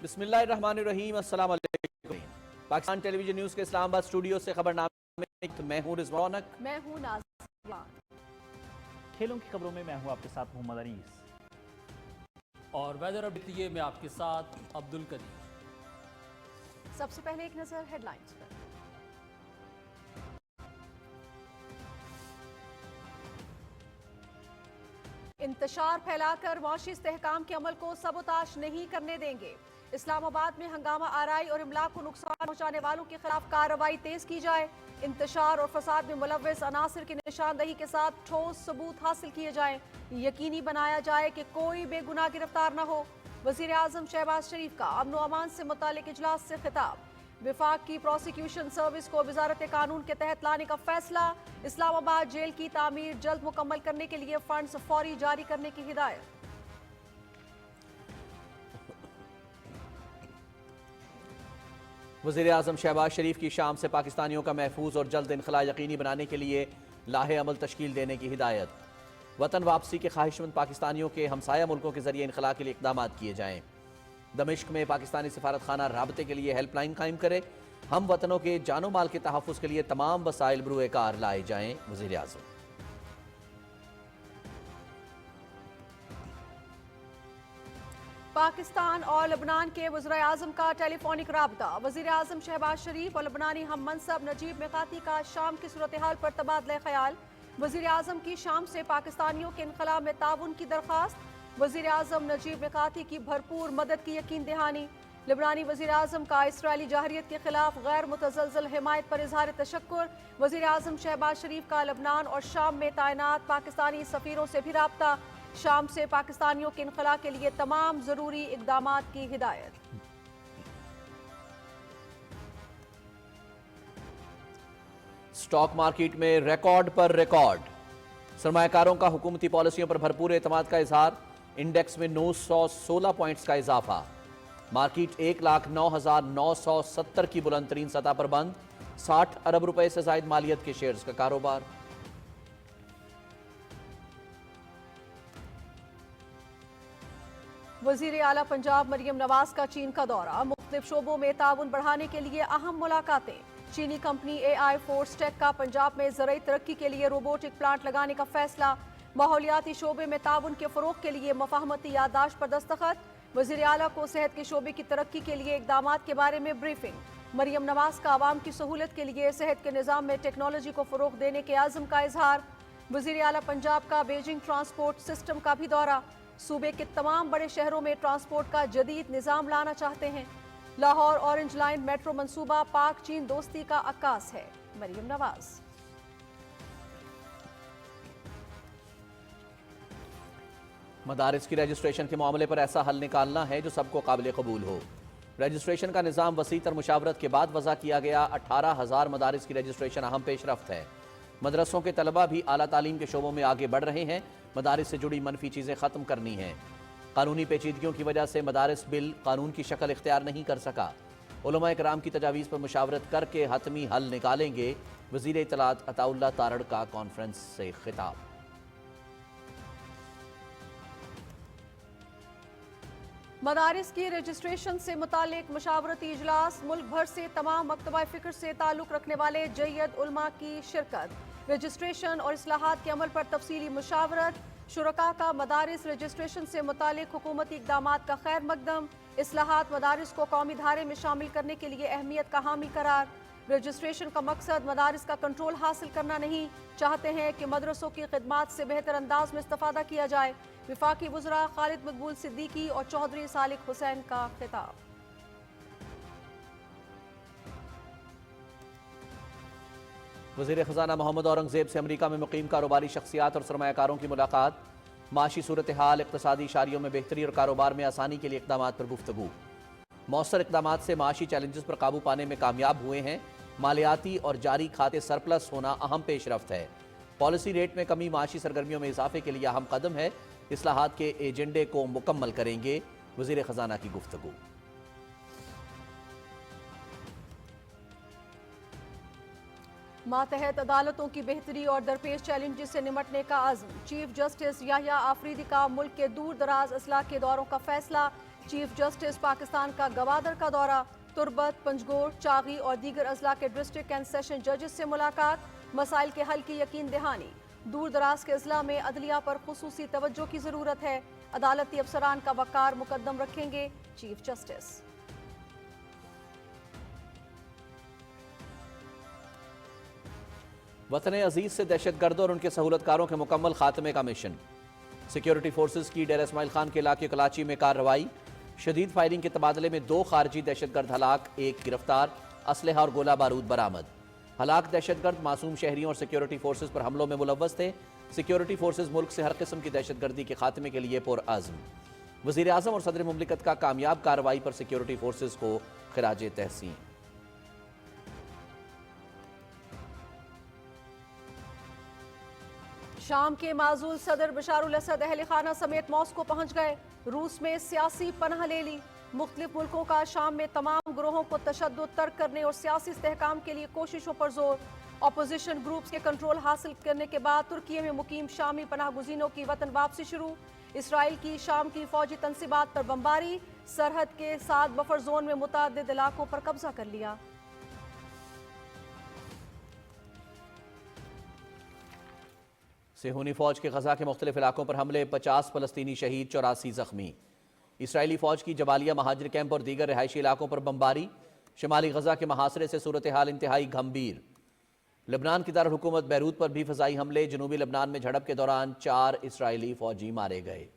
بسم اللہ الرحمن الرحیم، السلام علیکم۔ پاکستان ٹیلی ویژن نیوز کے اسلام آباد اسٹوڈیو سے خبرنامے میں ہوں رضوان رونق، میں ہوں نازیہ۔ کھیلوں کی خبروں میں ہوں آپ کے ساتھ محمد انیس، اور ویدر اپڈیٹ میں آپ کے ساتھ عبد القدیر۔ سب سے پہلے ایک نظر ہیڈ لائنز پر۔ انتشار پھیلا کر معاشی استحکام کے عمل کو سبوتاش نہیں کرنے دیں گے۔ اسلام آباد میں ہنگامہ آرائی اور املاک کو نقصان پہنچانے والوں کے خلاف کارروائی تیز کی جائے۔ انتشار اور فساد میں ملوث عناصر کی نشاندہی کے ساتھ ٹھوس ثبوت حاصل کیے جائیں۔ یقینی بنایا جائے کہ کوئی بے گناہ گرفتار نہ ہو۔ وزیر اعظم شہباز شریف کا امن و امان سے متعلق اجلاس سے خطاب۔ وفاق کی پروسیکیوشن سروس کو وزارت قانون کے تحت لانے کا فیصلہ۔ اسلام آباد جیل کی تعمیر جلد مکمل کرنے کے لیے فنڈز فوری جاری کرنے کی ہدایت۔ وزیر اعظم شہباز شریف کی شام سے پاکستانیوں کا محفوظ اور جلد انخلاء یقینی بنانے کے لیے لاہے عمل تشکیل دینے کی ہدایت۔ وطن واپسی کے خواہشمند پاکستانیوں کے ہمسایہ ملکوں کے ذریعے انخلاء کے لیے اقدامات کیے جائیں۔ دمشق میں پاکستانی سفارت خانہ رابطے کے لیے ہیلپ لائن قائم کرے۔ ہم وطنوں کے جان و مال کے تحفظ کے لیے تمام وسائل بروئے کار لائے جائیں، وزیر اعظم۔ پاکستان اور لبنان کے وزراء اعظم کا ٹیلی فونک رابطہ۔ وزیر اعظم شہباز شریف اور لبنانی ہم منصب نجیب میقاتی کا شام کی صورتحال پر تبادلہ خیال۔ وزیر اعظم کی شام سے پاکستانیوں کے انخلاء میں تعاون کی درخواست۔ وزیر اعظم نجیب میقاتی کی بھرپور مدد کی یقین دہانی۔ لبنانی وزیر اعظم کا اسرائیلی جارحیت کے خلاف غیر متزلزل حمایت پر اظہار تشکر۔ وزیر اعظم شہباز شریف کا لبنان اور شام میں تعینات پاکستانی سفیروں سے بھی رابطہ۔ شام سے پاکستانیوں کے انخلاء کے لیے تمام ضروری اقدامات کی ہدایت۔ سٹاک مارکیٹ میں ریکارڈ پر ریکارڈ، سرمایہ کاروں کا حکومتی پالیسیوں پر بھرپور اعتماد کا اظہار۔ انڈیکس میں 916 پوائنٹس کا اضافہ۔ مارکیٹ 1,09,970 کی بلند ترین سطح پر بند۔ 60 ارب روپے سے زائد مالیت کے شیئرز کا کاروبار۔ وزیر اعلیٰ پنجاب مریم نواز کا چین کا دورہ۔ مختلف شعبوں میں تعاون بڑھانے کے لیے اہم ملاقاتیں۔ چینی کمپنی AI فورس ٹیک کا پنجاب میں زرعی ترقی کے لیے روبوٹک پلانٹ لگانے کا فیصلہ۔ ماحولیاتی شعبے میں تعاون کے فروغ کے لیے مفاہمتی یادداشت پر دستخط۔ وزیر اعلیٰ کو صحت کے شعبے کی ترقی کے لیے اقدامات کے بارے میں بریفنگ۔ مریم نواز کا عوام کی سہولت کے لیے صحت کے نظام میں ٹیکنالوجی کو فروغ دینے کے عزم کا اظہار۔ وزیر اعلیٰ پنجاب کا بیجنگ ٹرانسپورٹ سسٹم کا بھی دورہ۔ صوبے کے تمام بڑے شہروں میں ٹرانسپورٹ کا جدید نظام لانا چاہتے ہیں۔ لاہور اورنج لائن میٹرو منصوبہ پاک چین دوستی کا عکاس ہے، مریم نواز۔ مدارس کی رجسٹریشن کے معاملے پر ایسا حل نکالنا ہے جو سب کو قابل قبول ہو۔ رجسٹریشن کا نظام وسیع تر مشاورت کے بعد وضع کیا گیا۔ 18,000 مدارس کی رجسٹریشن اہم پیش رفت ہے۔ مدرسوں کے طلبہ بھی اعلیٰ تعلیم کے شعبوں میں آگے بڑھ رہے ہیں۔ مدارس سے جڑی منفی چیزیں ختم کرنی ہیں۔ قانونی پیچیدگیوں کی وجہ سے مدارس بل قانون کی شکل اختیار نہیں کر سکا۔ علماء کرام کی تجاویز پر مشاورت کر کے حتمی حل نکالیں گے۔ وزیر اطلاعات عطا اللہ تارڑ کا کانفرنس سے خطاب۔ مدارس کی رجسٹریشن سے متعلق مشاورتی اجلاس۔ ملک بھر سے تمام مکتبہ فکر سے تعلق رکھنے والے جید علماء کی شرکت۔ رجسٹریشن اور اصلاحات کے عمل پر تفصیلی مشاورت۔ شرکاء کا مدارس رجسٹریشن سے متعلق حکومتی اقدامات کا خیر مقدم۔ اصلاحات مدارس کو قومی دھارے میں شامل کرنے کے لیے اہمیت کا حامل قرار۔ رجسٹریشن کا مقصد مدارس کا کنٹرول حاصل کرنا نہیں، چاہتے ہیں کہ مدرسوں کی خدمات سے بہتر انداز میں استفادہ کیا جائے۔ وفاقی وزراء خالد مقبول صدیقی اور چودھری صالح حسین کا خطاب۔ وزیر خزانہ محمد اورنگزیب سے امریکہ میں مقیم کاروباری شخصیات اور سرمایہ کاروں کی ملاقات۔ معاشی صورتحال، اقتصادی اشاریوں میں بہتری اور کاروبار میں آسانی کے لیے اقدامات پر گفتگو۔ مؤثر اقدامات سے معاشی چیلنجز پر قابو پانے میں کامیاب ہوئے ہیں۔ مالیاتی اور جاری کھاتے سرپلس ہونا اہم پیش رفت ہے۔ پالیسی ریٹ میں کمی معاشی سرگرمیوں میں اضافے کے لیے اہم قدم ہے۔ اصلاحات کے ایجنڈے کو مکمل کریں گے، وزیر خزانہ کی گفتگو۔ ماتحت عدالتوں کی بہتری اور درپیش چیلنجز سے نمٹنے کا عزم۔ چیف جسٹس یحییٰ آفریدی کا ملک کے دور دراز اضلاع کے دوروں کا فیصلہ۔ چیف جسٹس پاکستان کا گوادر کا دورہ، تربت، پنجگور، چاغی اور دیگر اضلاع کے ڈسٹرکٹ اینڈ سیشن ججز سے ملاقات، مسائل کے حل کی یقین دہانی۔ دور دراز کے اضلاع میں عدلیہ پر خصوصی توجہ کی ضرورت ہے، عدالتی افسران کا وقار مقدم رکھیں گے چیف جسٹس۔ وطن عزیز سے دہشت گردوں اور ان کے سہولت کاروں کے مکمل خاتمے کا مشن۔ سیکیورٹی فورسز کی ڈیرہ اسماعیل خان کے علاقے کلاچی میں کارروائی، شدید فائرنگ کے تبادلے میں 2 خارجی دہشت گرد ہلاک، 1 گرفتار، اسلحہ اور گولہ بارود برآمد۔ ہلاک دہشت گرد معصوم شہریوں اور سیکیورٹی فورسز پر حملوں میں ملوث تھے۔ سیکیورٹی فورسز ملک سے ہر قسم کی دہشت گردی کے خاتمے کے لیے پرعزم۔ وزیر اعظم اور صدر مملکت کا کامیاب کارروائی پر سیکیورٹی فورسز کو خراج تحسین۔ شام کے معزول صدر بشار الاسد اہل خانہ سمیت ماسکو پہنچ گئے، روس میں سیاسی پناہ لے لی۔ مختلف ملکوں کا شام میں تمام گروہوں کو تشدد ترک کرنے اور سیاسی استحکام کے لیے کوششوں پر زور۔ اپوزیشن گروپس کے کنٹرول حاصل کرنے کے بعد ترکی میں مقیم شامی پناہ گزینوں کی وطن واپسی شروع۔ اسرائیل کی شام کی فوجی تنصیبات پر بمباری، سرحد کے ساتھ بفر زون میں متعدد علاقوں پر قبضہ کر لیا۔ صہیونی فوج کے غزہ کے مختلف علاقوں پر حملے، 50 فلسطینی شہید، 84 زخمی۔ اسرائیلی فوج کی جبالیہ مہاجر کیمپ اور دیگر رہائشی علاقوں پر بمباری، شمالی غزہ کے محاصرے سے صورتحال انتہائی گھمبیر۔ لبنان کی دارالحکومت بیروت پر بھی فضائی حملے، جنوبی لبنان میں جھڑپ کے دوران 4 اسرائیلی فوجی مارے گئے۔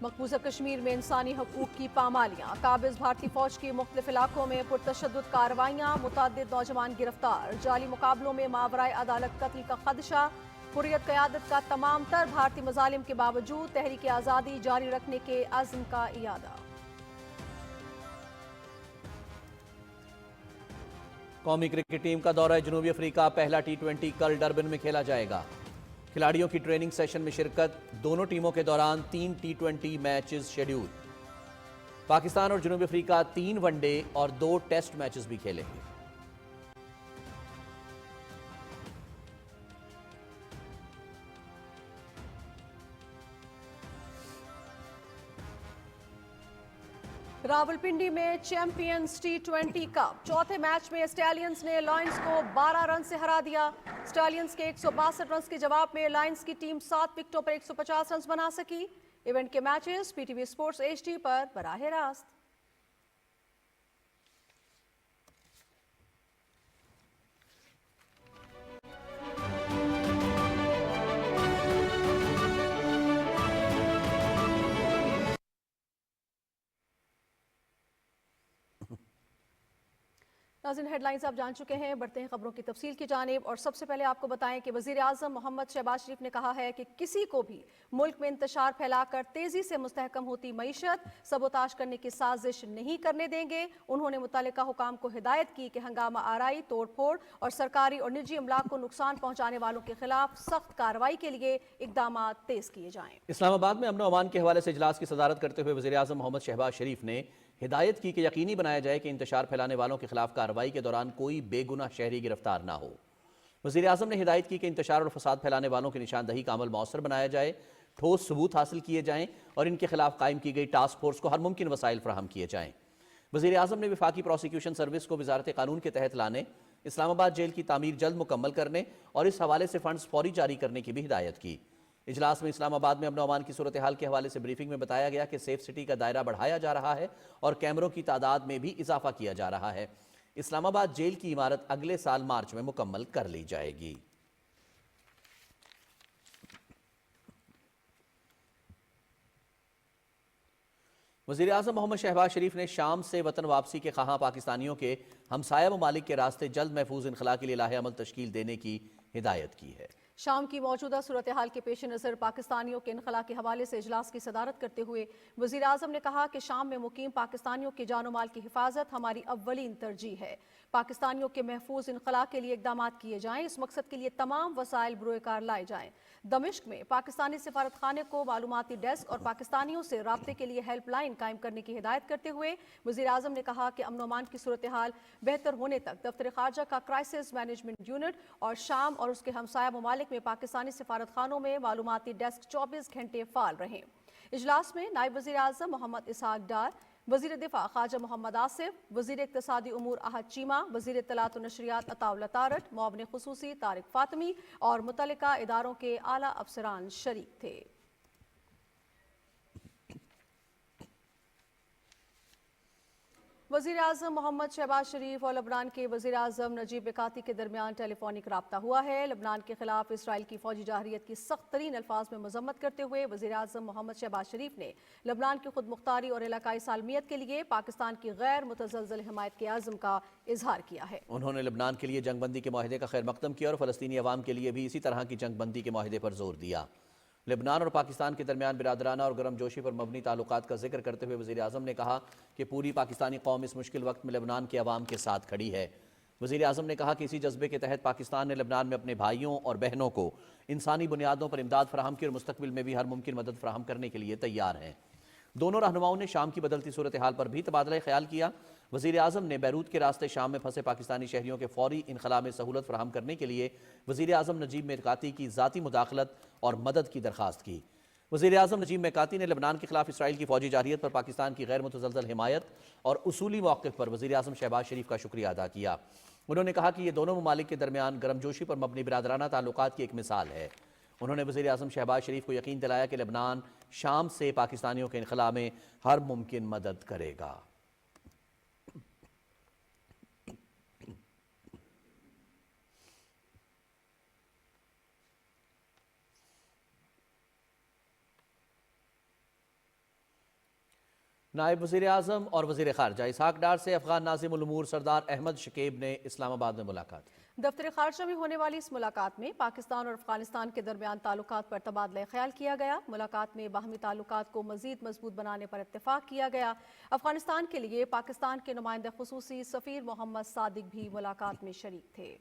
مقبوضہ کشمیر میں انسانی حقوق کی پامالیاں، قابض بھارتی فوج کی مختلف علاقوں میں پرتشدد کارروائیاں، متعدد نوجوان گرفتار، جعلی مقابلوں میں ماورائے عدالت قتل کا خدشہ۔ حریت قیادت کا تمام تر بھارتی مظالم کے باوجود تحریک آزادی جاری رکھنے کے عزم کا اعادہ۔ قومی کرکٹ ٹیم کا دورہ جنوبی افریقہ، پہلا T20 کل ڈربن میں کھیلا جائے گا۔ کھلاڑیوں کی ٹریننگ سیشن میں شرکت، دونوں ٹیموں کے دوران 3 T20 میچز شیڈیول۔ پاکستان اور جنوبی افریقہ 3 ون ڈے اور 2 ٹیسٹ میچز بھی کھیلیں گے۔ راولپنڈی میں چیمپئنز T20 کپ، چوتھے میچ میں اسٹیلینز نے لائنز کو 12 رن سے ہرا دیا۔ اسٹیلینز کے 162 رنز کے جواب میں لائنز کی ٹیم 7 وکٹوں پر 150 رنز بنا سکی۔ ایونٹ کے میچز PTV اسپورٹس HD پر براہ راست۔ ناظرین، ہیڈ لائنز آپ جان چکے ہیں، بڑھتے ہیں خبروں کی تفصیل کی جانب اور سب سے پہلے آپ کو بتائیں کہ وزیر اعظم محمد شہباز شریف نے کہا ہے کہ کسی کو بھی ملک میں انتشار پھیلا کر تیزی سے مستحکم ہوتی معیشت سبوتاژ کرنے کی سازش نہیں کرنے دیں گے۔ انہوں نے متعلقہ حکام کو ہدایت کی کہ ہنگامہ آرائی، توڑ پھوڑ اور سرکاری اور نجی املاک کو نقصان پہنچانے والوں کے خلاف سخت کارروائی کے لیے اقدامات تیز کیے جائیں۔ اسلام آباد میں امن و امان کے حوالے سے اجلاس کی صدارت کرتے ہوئے وزیر اعظم محمد شہباز شریف نے ہدایت کی کہ یقینی بنایا جائے کہ انتشار پھیلانے والوں کے خلاف کارروائی کے دوران کوئی بے گناہ شہری گرفتار نہ ہو۔ وزیر اعظم نے ہدایت کی کہ انتشار اور فساد پھیلانے والوں کی نشاندہی کا عمل مؤثر بنایا جائے، ٹھوس ثبوت حاصل کیے جائیں اور ان کے خلاف قائم کی گئی ٹاسک فورس کو ہر ممکن وسائل فراہم کیے جائیں۔ وزیر اعظم نے وفاقی پروسیکیوشن سروس کو وزارت قانون کے تحت لانے، اسلام آباد جیل کی تعمیر جلد مکمل کرنے اور اس حوالے سے فنڈز فوری جاری کرنے کی بھی ہدایت کی۔ اجلاس میں اسلام آباد میں امن و امان کی صورتحال کے حوالے سے بریفنگ میں بتایا گیا کہ سیف سٹی کا دائرہ بڑھایا جا رہا ہے اور کیمروں کی تعداد میں بھی اضافہ کیا جا رہا ہے۔ اسلام آباد جیل کی عمارت اگلے سال مارچ میں مکمل کر لی جائے گی۔ وزیر اعظم محمد شہباز شریف نے شام سے وطن واپسی کے خواہاں پاکستانیوں کے ہمسایہ ممالک کے راستے جلد محفوظ انخلاء کے لیے لاہ عمل تشکیل دینے کی ہدایت کی ہے۔ شام کی موجودہ صورتحال کے پیش نظر پاکستانیوں کے انخلاء کے حوالے سے اجلاس کی صدارت کرتے ہوئے وزیر اعظم نے کہا کہ شام میں مقیم پاکستانیوں کے جان و مال کی حفاظت ہماری اولین ترجیح ہے۔ پاکستانیوں کے محفوظ انخلاء کے لیے اقدامات کیے جائیں، اس مقصد کے لیے تمام وسائل بروئے کار لائے جائیں۔ دمشق میں پاکستانی سفارت خانے کو معلوماتی ڈیسک اور پاکستانیوں سے رابطے کے لیے ہیلپ لائن قائم کرنے کی ہدایت کرتے ہوئے وزیر اعظم نے کہا کہ امن و امان کی صورتحال بہتر ہونے تک دفتر خارجہ کا کرائسس مینجمنٹ یونٹ اور شام اور اس کے ہمسایہ ممالک ممالک میں پاکستانی سفارت خانوں میں معلوماتی ڈیسک 24 گھنٹے فعال رہے۔ اجلاس میں نائب وزیر اعظم محمد اسحاق ڈار، وزیر دفاع خواجہ محمد آصف، وزیر اقتصادی امور احد چیمہ، وزیر اطلاعات و نشریات عطا اللہ تارٹ، معاون خصوصی طارق فاطمی اور متعلقہ اداروں کے اعلیٰ افسران شریک تھے۔ وزیر اعظم محمد شہباز شریف اور لبنان کے وزیر اعظم نجیب میقاتی کے درمیان ٹیلی فونک رابطہ ہوا ہے۔ لبنان کے خلاف اسرائیل کی فوجی جارحیت کی سخت ترین الفاظ میں مذمت کرتے ہوئے وزیر اعظم محمد شہباز شریف نے لبنان کی خود مختاری اور علاقائی سالمیت کے لیے پاکستان کی غیر متزلزل حمایت کے عزم کا اظہار کیا ہے۔ انہوں نے لبنان کے لیے جنگ بندی کے معاہدے کا خیر مقدم کیا اور فلسطینی عوام کے لیے بھی اسی طرح کی جنگ بندی کے معاہدے پر زور دیا۔ لبنان اور پاکستان کے درمیان برادرانہ اور گرم جوشی پر مبنی تعلقات کا ذکر کرتے ہوئے وزیر اعظم نے کہا کہ پوری پاکستانی قوم اس مشکل وقت میں لبنان کے عوام کے ساتھ کھڑی ہے۔ وزیر اعظم نے کہا کہ اسی جذبے کے تحت پاکستان نے لبنان میں اپنے بھائیوں اور بہنوں کو انسانی بنیادوں پر امداد فراہم کی اور مستقبل میں بھی ہر ممکن مدد فراہم کرنے کے لیے تیار ہیں۔ دونوں رہنماؤں نے شام کی بدلتی صورتحال پر بھی تبادلہ خیال کیا۔ وزیر اعظم نے بیروت کے راستے شام میں پھنسے پاکستانی شہریوں کے فوری انخلاء میں سہولت فراہم کرنے کے لیے وزیر اعظم نجیب میقاتی کی ذاتی مداخلت اور مدد کی درخواست کی۔ وزیر اعظم نجیب میقاتی نے لبنان کے خلاف اسرائیل کی فوجی جارحیت پر پاکستان کی غیر متزلزل حمایت اور اصولی موقف پر وزیر اعظم شہباز شریف کا شکریہ ادا کیا۔ انہوں نے کہا کہ یہ دونوں ممالک کے درمیان گرم جوشی پر مبنی برادرانہ تعلقات کی ایک مثال ہے۔ انہوں نے وزیر اعظم شہباز شریف کو یقین دلایا کہ لبنان شام سے پاکستانیوں کے انخلاء میں ہر ممکن مدد کرے گا۔ نائب وزیر اعظم اور وزیر خارجہ اسحاق ڈار سے افغان ناظم الامور سردار احمد شکیب نے اسلام آباد میں ملاقات کی۔ دفتر خارجہ میں ہونے والی اس ملاقات میں پاکستان اور افغانستان کے درمیان تعلقات پر تبادلہ خیال کیا گیا۔ ملاقات میں باہمی تعلقات کو مزید مضبوط بنانے پر اتفاق کیا گیا۔ افغانستان کے لیے پاکستان کے نمائندہ خصوصی سفیر محمد صادق بھی ملاقات میں شریک تھے۔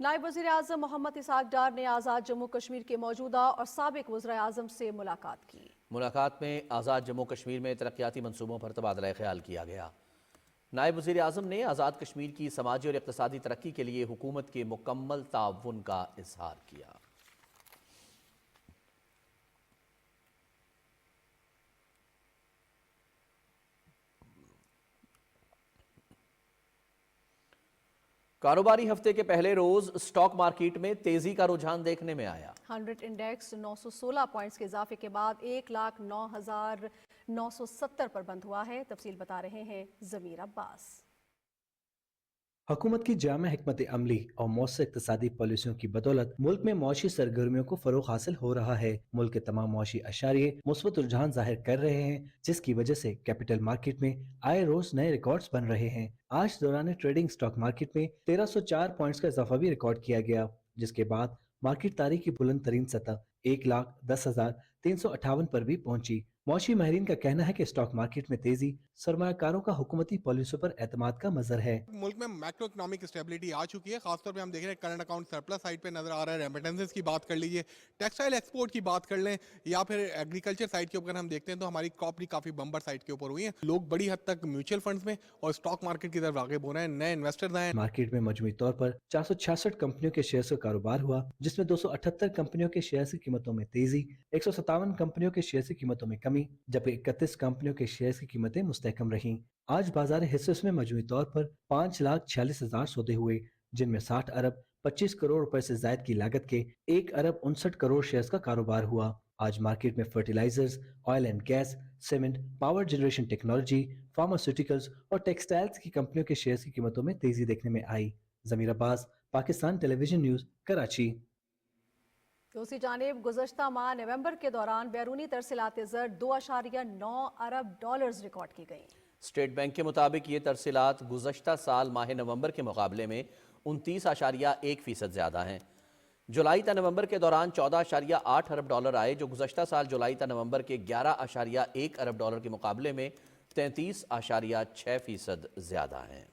نائب وزیر اعظم محمد اسحاق ڈار نے آزاد جموں کشمیر کے موجودہ اور سابق وزراء اعظم سے ملاقات کی۔ ملاقات میں آزاد جموں کشمیر میں ترقیاتی منصوبوں پر تبادلہ خیال کیا گیا۔ نائب وزیر اعظم نے آزاد کشمیر کی سماجی اور اقتصادی ترقی کے لیے حکومت کے مکمل تعاون کا اظہار کیا۔ کاروباری ہفتے کے پہلے روز سٹاک مارکیٹ میں تیزی کا رجحان دیکھنے میں آیا۔ 100 انڈیکس 916 پوائنٹس کے اضافے کے بعد 1,09,970 پر بند ہوا ہے۔ تفصیل بتا رہے ہیں ضمیر عباس۔ حکومت کی جامع حکمت عملی اور مؤثر اقتصادی پالیسیوں کی بدولت ملک میں معاشی سرگرمیوں کو فروغ حاصل ہو رہا ہے۔ ملک کے تمام معاشی اشاریے مثبت رجحان ظاہر کر رہے ہیں، جس کی وجہ سے کیپٹل مارکیٹ میں آئے روز نئے ریکارڈز بن رہے ہیں۔ آج دوران ٹریڈنگ سٹاک مارکیٹ میں 1304 پوائنٹس کا اضافہ بھی ریکارڈ کیا گیا، جس کے بعد مارکیٹ تاریخ کی بلند ترین سطح 1,10,358 پر بھی پہنچی۔ معاشی ماہرین کا کہنا ہے کہ سٹاک مارکیٹ میں تیزی سرمایہ کاروں کا حکومتی پالیسیوں پر اعتماد کا مظہر ہے۔ ملک میں میکرو اکنامک اسٹیبلٹی آ چکی ہے، خاص طور پہ ہم دیکھ رہے ہیں کرنٹ اکاؤنٹ سرپلس سائڈ پہ نظر آ رہا ہے۔ ریمیٹنسز کی بات کر لیجیے، ٹیکسٹائل ایکسپورٹ کی بات کر لیں، یا پھر ایگریکلچر سائڈ کے اوپر ہم دیکھتے ہیں تو ہماری کراپ بھی کافی بمبر سائڈ کے اوپر ہوئی ہیں۔ لوگ بڑی حد تک میوچل فنڈز میں اور سٹاک مارکیٹ کی طرف راغب ہو رہے ہیں، نئے انویسٹرز آئے ہیں۔ مارکیٹ میں مجموعی طور پر 466 کمپنیوں کے شیئرز کا کاروبار ہوا، جس میں 278 کمپنیوں کے شیئرز کی قیمتوں میں تیزی، 157 کمپنیوں کے شیئرز کی قیمتوں میں کمی، جبکہ 31 کمپنیوں کے شیئرز کی قیمتیں مستحکم رہیں۔ آج بازار حصص میں مجموعی طور پر 5,46,000 سودے ہوئے، جن میں 60 ارب 25 کروڑ روپے سے زائد کی لاگت کے 1 ارب 59 کروڑ شیئرز کا کاروبار ہوا۔ آج مارکیٹ میں fertilisers, oil and gas, cement, power generation technology, pharmaceuticals اور ٹیکسٹائلز کی کمپنیوں کے شیئرز کی قیمتوں میں تیزی دیکھنے میں آئی۔ ضمیر عباس، پاکستان ٹیلی ویژن نیوز، کراچی۔ دوسری جانب گزشتہ ماہ نومبر کے دوران بیرونی ترسیلات زر 2.9 ارب ڈالرز ریکارڈ کی گئی۔ اسٹیٹ بینک کے مطابق یہ ترسیلات گزشتہ سال ماہ نومبر کے مقابلے میں 29.1% زیادہ ہیں۔ جولائی تا نومبر کے دوران 14.8 ارب ڈالر آئے، جو گزشتہ سال جولائی تا نومبر کے 11.1 ارب ڈالر کے مقابلے میں 33.6% زیادہ ہیں۔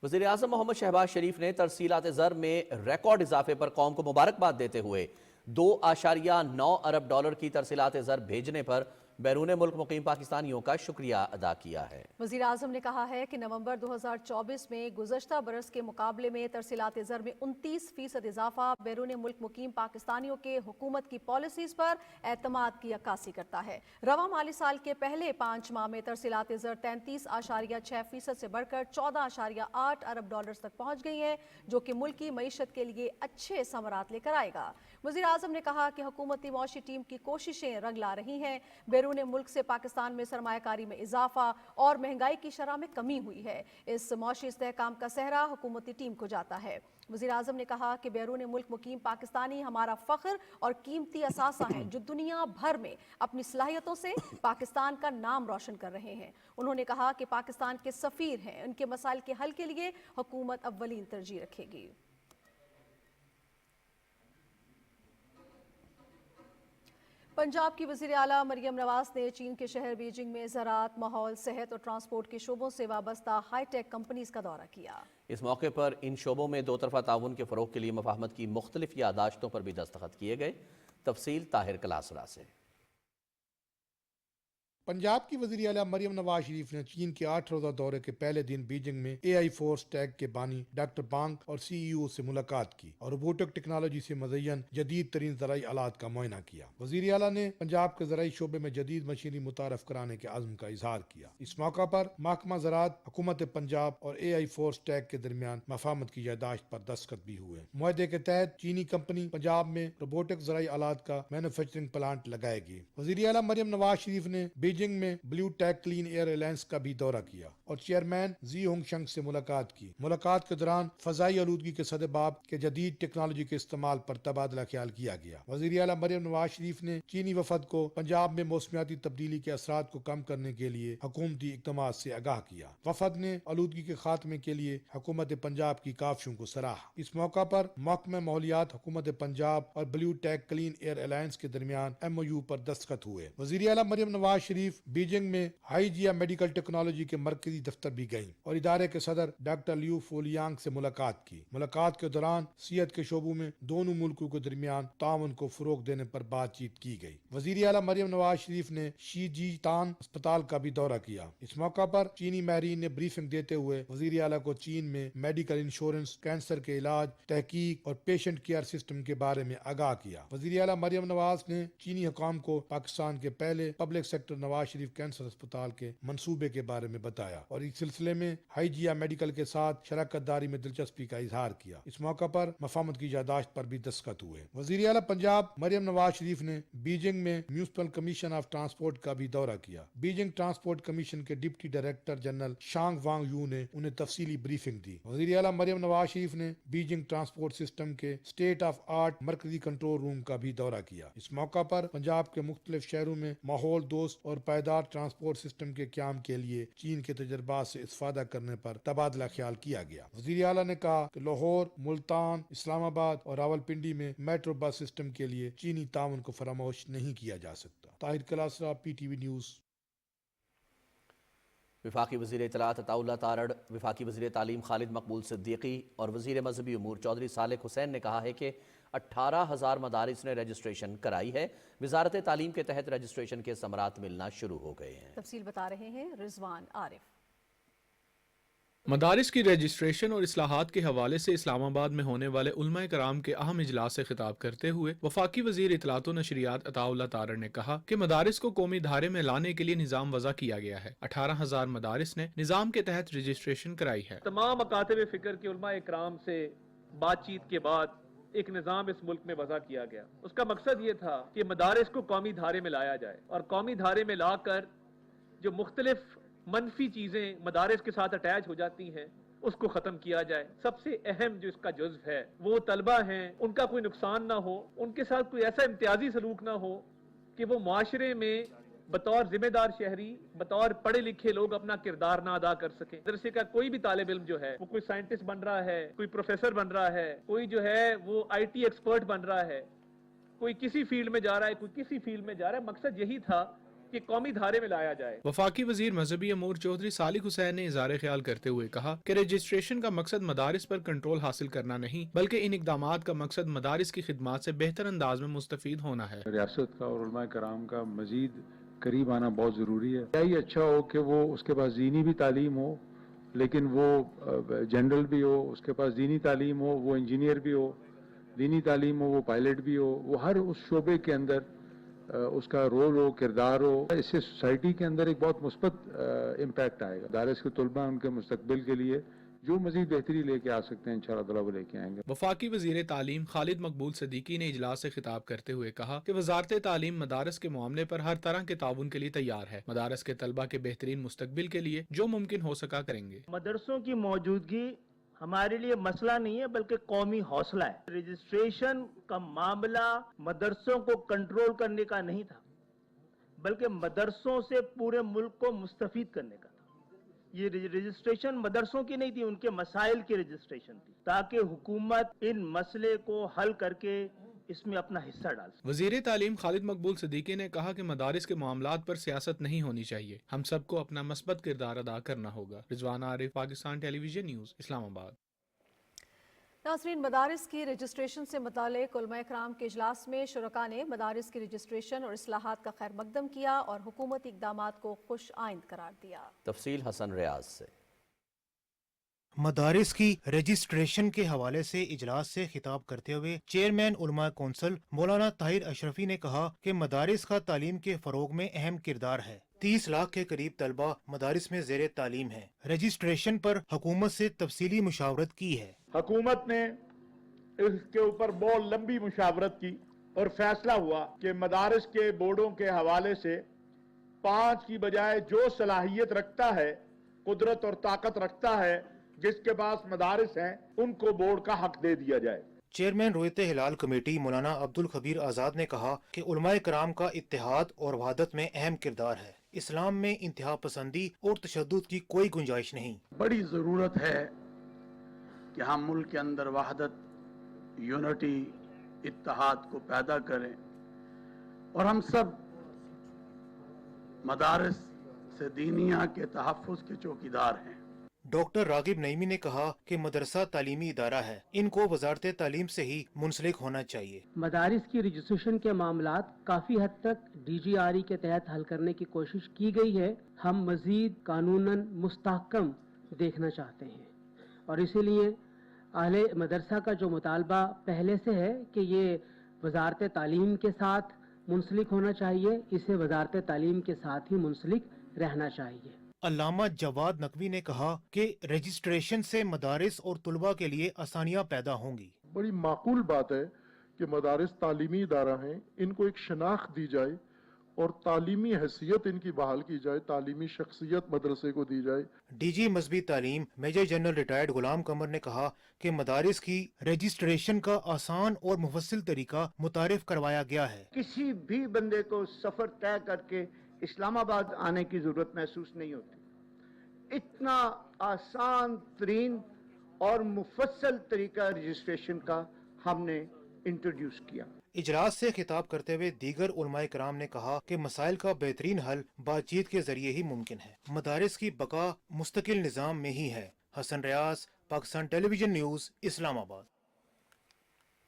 وزیر اعظم محمد شہباز شریف نے ترسیلات زر میں ریکارڈ اضافے پر قوم کو مبارکباد دیتے ہوئے $2.9 अरब की तरसीलात ज़र भेजने पर बैरून मुल्क मुकीम पाकिस्तानियों का शुक्रिया अदा किया है। वज़ीर आज़म ने कहा है कि नवंबर 2024 में गुज़श्ता बरस के मुकाबले में तरसीलात ज़र में 29% इजाफा बैरून मुल्क मुकीम पाकिस्तानियों के हुकूमत की पॉलिसीज़ पर एतमाद की अक्कासी करता है। रवा माली साल के पहले 5 माह में तरसीलात ज़र 33.6% से बढ़कर $14.8 अरब तक पहुँच गई है, जो कि मुल्क की मईशत के लिए अच्छे समरात लेकर आएगा। वज़ीर आज़म ने कहा कि हुकूमती मौशी टीम की कोशिशें रंग ला रही हैं। बैरून मुल्क से पाकिस्तान में सरमायाकारी में इजाफा और महंगाई की शरह में कमी हुई है। इस मौशी इस्तेहकाम का सेहरा हुकूमती टीम को जाता है। वज़ीर आज़म ने कहा कि बैरून मुल्क मुकीम पाकिस्तानी हमारा फ़ख्र और कीमती असासा हैं, जो दुनिया भर में अपनी सलाहियतों से पाकिस्तान का नाम रोशन कर रहे हैं। उन्होंने कहा कि पाकिस्तान के सफ़ीर हैं, उनके मसाइल के हल के लिए हुकूमत अव्वलीन तरजीह रखेगी। पंजाब की वज़ीर आला मरियम नवाज ने चीन के शहर बीजिंग में ज़राअत, माहौल, सेहत और ट्रांसपोर्ट के शोबों से वाबस्ता हाईटेक कंपनीज का दौरा किया। इस मौके पर इन शोबों में दो तरफा ताउन के फ़रोग़ के लिए मफाहमत की मुख्तलिफ यादाश्तों पर भी दस्तखत किए गए। तफसील ताहिर कलासरा से। पंजाब की वज़ीर आला मरियम नवाज शरीफ ने चीन के 8 रोज़ा दौरे के पहले दिन बीजिंग में AI फोर्स टैग के बानी डॉक्टर बांग और CEO से मुलाकात की और रोबोटिक टेक्नोलॉजी से मज़यन जदीद तरीन ज़राई आलात का मुआयना किया। वज़ीर आला ने पंजाब के ज़राई शोबे में जदीद मशीनरी मुतारफ कराने के आज़म का इजहार किया। इस मौका पर महकमा ज़राअत, हुकूमत पंजाब और AI फोर्स टैग के दरमियान मफाहमत की यादाश्त पर दस्तखत भी हुए। मुआहदे के तहत चीनी कंपनी पंजाब में रोबोटिक ज़राई आलात का मैन्युफैक्चरिंग प्लांट लगाएगी। वज़ीर आला मरियम नवाज शरीफ ने बीजिंग में blue tag clean air alliance का भी दौरा किया और चेयरमैन जी होंगशंग से मुलाकात की। मुलाकात के दौरान फजाई आलूदगी के सदबाब के जदीद टेक्नोलॉजी के इस्तेमाल पर तबादला ख्याल किया गया। वज़ीर आला मरियम नवाज शरीफ ने चीनी वफद को पंजाब में मौसमियाती तब्दीली के असरात को कम करने के लिए हुकूमती इक़दामात से आगाह किया। वफद ने आलूदगी के खात्मे के लिए हुकूमत पंजाब की काविशों को सराहा। इस मौका पर महकमा माहौलियात, हुकूमत पंजाब और blue tag clean air alliance के दरमियान MOU पर दस्तखत हुए। वज़ीर आला मरियम नवाज शरीफ बीजिंग में हाईजिया मेडिकल टेक्नोलॉजी के मरकजी दफ्तर भी गयी और इदारे के सदर डॉक्टर लियू फोलियांग से मुलाकात की। मुलाकात के दौरान सेहत के शोबों में दोनों मुल्कों के दरमियान ताउन को फरोग देने पर बातचीत की गई। वज़ीर आला मरियम नवाज शरीफ ने शीजीतान अस्पताल का भी दौरा किया। इस मौका पर चीनी माहरीन ने ब्रीफिंग देते हुए वज़ीर आला को चीन में मेडिकल इंश्योरेंस, कैंसर के इलाज, तहकीक और पेशेंट केयर सिस्टम के बारे में आगाह किया। वज़ीर आला मरियम नवाज ने चीनी हुकाम को पाकिस्तान के पहले public sector Nawaz Sharif cancer अस्पताल के मंसूबे के बारे में बताया और इस सिलसिले में हाईजिया मेडिकल के साथ शराकत दारी में दिलचस्पी का इजहार किया। इस मौका पर मफाहमत की यादाश्त पर भी दस्तखत हुए। वज़ीर आला पंजाब मरियम नवाज शरीफ ने बीजिंग में म्यूनिसिपल कमीशन ऑफ ट्रांसपोर्ट का भी दौरा किया। बीजिंग ट्रांसपोर्ट कमीशन के deputy director general Shang Wang Yu ने उन्हें तफसीली ब्रीफिंग दी। वज़ीर आला मरियम नवाज शरीफ ने बीजिंग ट्रांसपोर्ट सिस्टम के स्टेट ऑफ आर्ट मरकजी कंट्रोल रूम का भी दौरा किया। इस मौका पर पंजाब के मुख्तलिफ शहरों में माहौल दोस्त और पायदार ट्रांसपोर्ट सिस्टम के क्याम के लिए चीन के तजर्बात से इस्तेफादा करने पर तबादला ख्याल किया गया। वज़ीर आला ने कहा कि लाहौर, मुल्तान, इस्लामाबाद और रावलपिंडी में मेट्रो बस सिस्टम के लिए चीनी ताउन को फरामोश नहीं किया जा सकता। Tahir Kalasra, PTV news. वफाकी वज़ीर इत्तलात अताउल्लाह तारड़, वफाकी वज़ीर तालीम खालिद मकबूल सिद्दीकी और वज़ीर मजहबी उमूर चौधरी सालेक हुसैन ने कहा है कि 18,000 मदारिस ने रजिस्ट्रेशन कराई है। वजारत तालीम के तहत रजिस्ट्रेशन के समरात मिलना शुरू हो गए हैं। तफसील बता रहे हैं रिजवान आरिफ। मदारिस की रजिस्ट्रेशन और इस्लाहात के हवाले से इस्लामाबाद में होने वाले उलमा कराम के अहम इजलास से खिताब करते हुए वफाकी वजीर इत्तलात व नशरियात अताउल्लाह तारड़ ने कहा कि मदारिस को कौमी धारे में लाने के लिए निज़ाम वज़ा किया गया है। 18,000 मदारिस ने निज़ाम के तहत रजिस्ट्रेशन कराई है। तमाम मकातब फ़िक्र के उलमा कराम से बातचीत के बाद एक निज़ाम इस मुल्क में वज़ा किया गया। उसका मकसद ये था कि मदारिस को कौमी धारे में लाया जाए और कौमी धारे में लाकर जो मुख्तलिफ मनफी चीजें मदारिस के साथ अटैच हो जाती हैं उसको खत्म किया जाए। सबसे अहम जो इसका जुज़्व है वो तलबा हैं, उनका कोई नुकसान ना हो, उनके साथ कोई ऐसा इम्तियाजी सलूक ना हो कि वो माशरे में बतौर जिम्मेदार शहरी, बतौर पढ़े लिखे लोग अपना किरदार ना अदा कर सके। मदरसे का कोई भी तालिब इल्म जो है वो कोई साइंटिस्ट बन रहा है, कोई प्रोफेसर बन रहा है, कोई जो है वो IT एक्सपर्ट बन रहा है, कोई किसी फील्ड में जा रहा है, कोई किसी फील्ड में जा रहा है। मकसद यही था कि कौमी धारे में लाया जाए। वफाकी वजीर मजहबी अमूर चौधरी सालिक हुसैन ने इज़हार ख्याल करते हुए कहा कि रजिस्ट्रेशन का मकसद मदारिस पर कंट्रोल हासिल करना नहीं बल्कि इन इकदामात का मकसद मदारिस की खिदमात से बेहतर अंदाज में मुस्तफीद होना है। रियासत का और उलमा कराम का मजीद करीब आना बहुत ज़रूरी है। यही अच्छा हो कि वो उसके पास दीनी भी तालीम हो, लेकिन वो जनरल भी हो, उसके पास दीनी तालीम हो, वो इंजीनियर भी हो, दीनी तालीम हो, वो पायलट भी हो, वो हर उस शोबे के अंदर उसका रोल हो, किरदार हो। इससे सोसाइटी के अंदर एक बहुत मुस्बत इम्पैक्ट आएगा। दारिस के तलबा उनके मुस्तकबिल के लिए जो मजीद बेहतरी लेके आ सकते हैं इंशाअल्लाह ताला वो लेके आएंगे। वफाकी वजीर तालीम खालिद मकबूल सदीकी ने इजलास से खिताब करते हुए कहा कि वजारत तालीम मदारस के मामले पर हर तरह के ताउन के लिए तैयार है। मदारस के तलबा के बेहतरीन मुस्तकबिल के लिए जो मुमकिन हो सका करेंगे। मदरसों की मौजूदगी हमारे लिए मसला नहीं है बल्कि कौमी हौसला है। रजिस्ट्रेशन का मामला मदरसों को कंट्रोल करने का नहीं था बल्कि मदरसों से पूरे मुल्क को मुस्तफीद करने का था। ये रजिस्ट्रेशन मदरसों की नहीं थी, उनके मसाइल की रजिस्ट्रेशन थी ताकि हुकूमत इन मसले को हल करके इसमें अपना हिस्सा डाल सके। वजीर तालीम खालिद मकबूल सदीकी ने कहा कि मदारिस के मामलात पर सियासत नहीं होनी चाहिए, हम सबको अपना मस्बत किरदार अदा करना होगा। Rizwan Arif, Pakistan television news, Islamabad. नाज़रीन, मदारिस की रजिस्ट्रेशन से मुतालिक उलमा इकराम के इजलास में शुरका ने मदारिस की रजिस्ट्रेशन और इस्लाहात का खैर मकदम किया और हुकूमती इक़दामात को खुश आइंद करार दिया। तफसील हसन रियाज से। मदारिस की रजिस्ट्रेशन के हवाले से इजलास से खिताब करते हुए चेयरमैन उलमा कौंसिल मौलाना ताहिर अशरफी ने कहा कि मदारिस का तालीम के फरोग में अहम किरदार है। 30 लाख के करीब तलबा मदारिस में ज़ेरे तालीम है। रजिस्ट्रेशन पर हुकूमत से तफसीली मुशावरत की है। हुकूमत ने इसके ऊपर बहुत लंबी मुशावरत की और फैसला हुआ कि मदारिस के बोर्डों के हवाले से 5 की बजाय जो सलाहियत रखता है, कुदरत और ताकत रखता है, जिसके पास मदारिस हैं, उनको बोर्ड का हक दे दिया जाए। चेयरमैन रोयत हिलाल कमेटी मौलाना अब्दुल खबीर आज़ाद ने कहा कि उलमाए कराम का इत्तेहाद और वहादत में अहम किरदार है। इस्लाम में इंतहा पसंदी और तशद्दुद की कोई गुंजाइश नहीं। बड़ी ज़रूरत है कि हम मुल्क के अंदर वहादत, यूनिटी, इत्तेहाद को पैदा करें और हम सब मदारिस से दीनिया के तहफ़्फ़ुज़ के चौकीदार हैं। डॉक्टर रागिब नईमी ने कहा कि मदरसा तालीमी इदारा है, इनको वजारत तालीम से ही मुंसलिक होना चाहिए। मदारिस की रजिस्ट्रेशन के मामलात काफ़ी हद तक DGRE के तहत हल करने की कोशिश की गई है। हम मज़ीद कानूनन मुस्तहकम देखना चाहते हैं और इसीलिए अहले मदरसा का जो मुतालबा पहले से है कि ये वजारत तालीम के साथ मुंसलिक होना चाहिए, इसे वजारत तालीम के साथ ही मुंसलिक रहना चाहिए। अल्लामा जवाद नकवी ने कहा कि रजिस्ट्रेशन से मदारिस और तुलबा के लिए आसानियां पैदा होंगी। बड़ी माकूल बात है कि मदारिस तालीमी इदारा हैं, इनको एक शनाख्त दी जाए और तालीमी हैसियत इनकी बहाल की जाए, तालीमी शख्सियत मदरसे को दी जाए। DG मजहबी तालीम मेजर जनरल रिटायर्ड गुलाम कमर ने कहा कि मदारिस की रजिस्ट्रेशन का आसान और मुफस्सिल तरीका मुतारिफ करवाया गया है। किसी भी बंदे को सफर तय करके इस्लामाबाद आने की जरूरत महसूस नहीं होती। इतना आसान तरीन और मुफस्सल तरीका रजिस्ट्रेशन का हमने इंट्रोड्यूस किया। इजलास से खिताब करते हुए दीगर उलमाए कराम ने कहा कि मसाइल का बेहतरीन हल बातचीत के जरिए ही मुमकिन है। मदारिस की बका मुस्तकिल निज़ाम में ही है। हसन रियाज, पाकिस्तान टेलीविजन न्यूज़, इस्लामाबाद।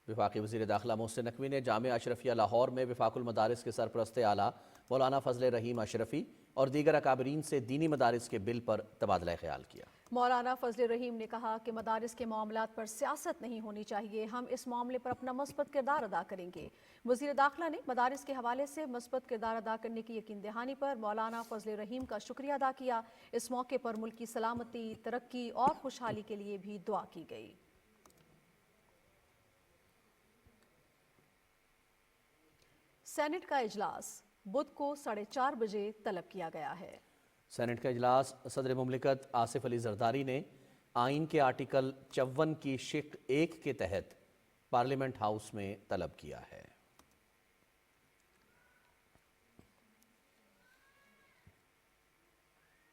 वफाकी वज़ीर दाखिला मोहसिन नकवी ने जामिया अशरफिया लाहौर में वफाकुल मदारिस के सरपरस्त आला मौलाना फजल रहीम अशरफी और दीगर अकाबरीन से दीनी मदारिस के बिल पर तबादला ख्याल किया। मौलाना फजल रहीम ने कहा कि मदारिस के मामलात पर सियासत नहीं होनी चाहिए, हम इस मामले पर अपना मस्बत किरदार अदा करेंगे। वज़ीर दाखिला ने मदारिस के हवाले से मस्बत किरदार अदा करने की यकीन दहानी पर मौलाना फजल रहीम का शुक्रिया अदा किया। इस मौके पर मुल्क की सलामती, तरक्की और खुशहाली के लिए भी दुआ की गई। सेनेट का इजलास बुध को 4:30 बजे तलब किया गया है। सेनेट का इजलास सदर मुमलिकत आसिफ अली जरदारी ने आइन के आर्टिकल 54 की शिक 1 के तहत पार्लियामेंट हाउस में तलब किया है।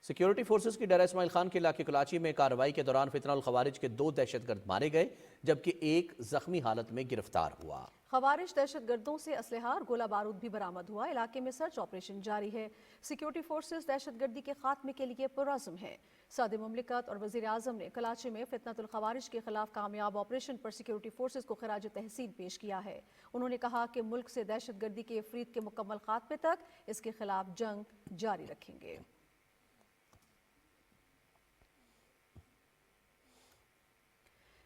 सिक्योरिटी फोर्सेस की डेरा इस्माइल खान के इलाके कराची में कार्रवाई के दौरान फितना अल खवारिज के 2 दहशतगर्द मारे गए। जबकि एक जख्मी हालत में गिरफ्तार हुआ। खवारिज दहशत गर्दों से असलहा और गोला बारूद भी बरामद हुआ। इलाके में सर्च ऑपरेशन जारी है। सिक्योरिटी फोर्सेस दहशत गर्दी के खात्मे के लिए पुरअज़्म है। सदर मुमलिकत और वज़ीर आज़म ने कराची में फितनतुल खवारिज के खिलाफ कामयाब ऑपरेशन पर सिक्योरिटी फोर्सेस को खराज तहसीन पेश किया है। उन्होंने कहा कि मुल्क से दहशत गर्दी के इफरीत के मुकम्मल खात्मे तक इसके खिलाफ जंग जारी रखेंगे।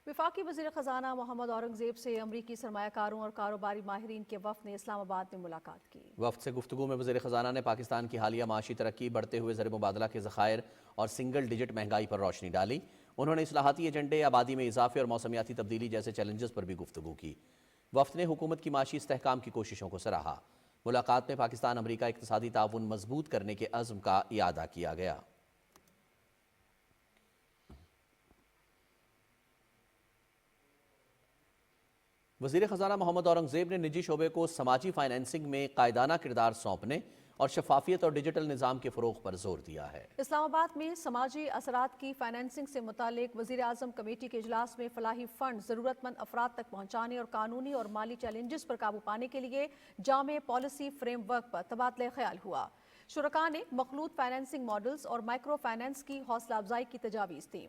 वफाकी वज़ीर ख़ज़ाना मोहम्मद औरंगज़ेब से अमरीकी सरमायाकारों और कारोबारी माहिरीन के वफ़द ने इस्लामाबाद में मुलाकात की। वफ़द से गुफ्तगू में वज़ीर ख़ज़ाना ने पाकिस्तान की हालिया माशी तरक्की, बढ़ते हुए ज़र मुबादला के ज़खायर और सिंगल डिजिट महंगाई पर रोशनी डाली। उन्होंने इस्लाहाती एजेंडे, आबादी में इजाफे और मौसमियाती तब्दीली जैसे चैलेंजेस पर भी गुफ्तगू की। वफ़द ने हुकूमत की माशी इस्तेहकाम की कोशिशों को सराहा। मुलाकात में पाकिस्तान अमरीका इक़्तिसादी ताउन मजबूत करने के अज़्म का इयादा किया गया। वज़ीर ख़ज़ाना मोहम्मद औरंगज़ेब ने निजी शोबे को समाजी फाइनेंसिंग में कायदाना किरदार सौंपने और शफाफियत और डिजिटल निज़ाम के फ़रोग़ पर जोर दिया है। इस्लामाबाद में समाजी असरात की फाइनेंसिंग से मुतालिक वज़ीर आज़म कमेटी के इजलास में फलाही फ़ंड ज़रूरतमंद अफराद तक पहुँचाने और कानूनी और माली चैलेंजेस पर काबू पाने के लिए जामे पॉलिसी फ्रेमवर्क पर तबादला ख्याल हुआ। शुरका ने मखलूत फाइनेंसिंग मॉडल्स और माइक्रो फाइनेंस की हौसला अफजाई की तजावीज़ दी।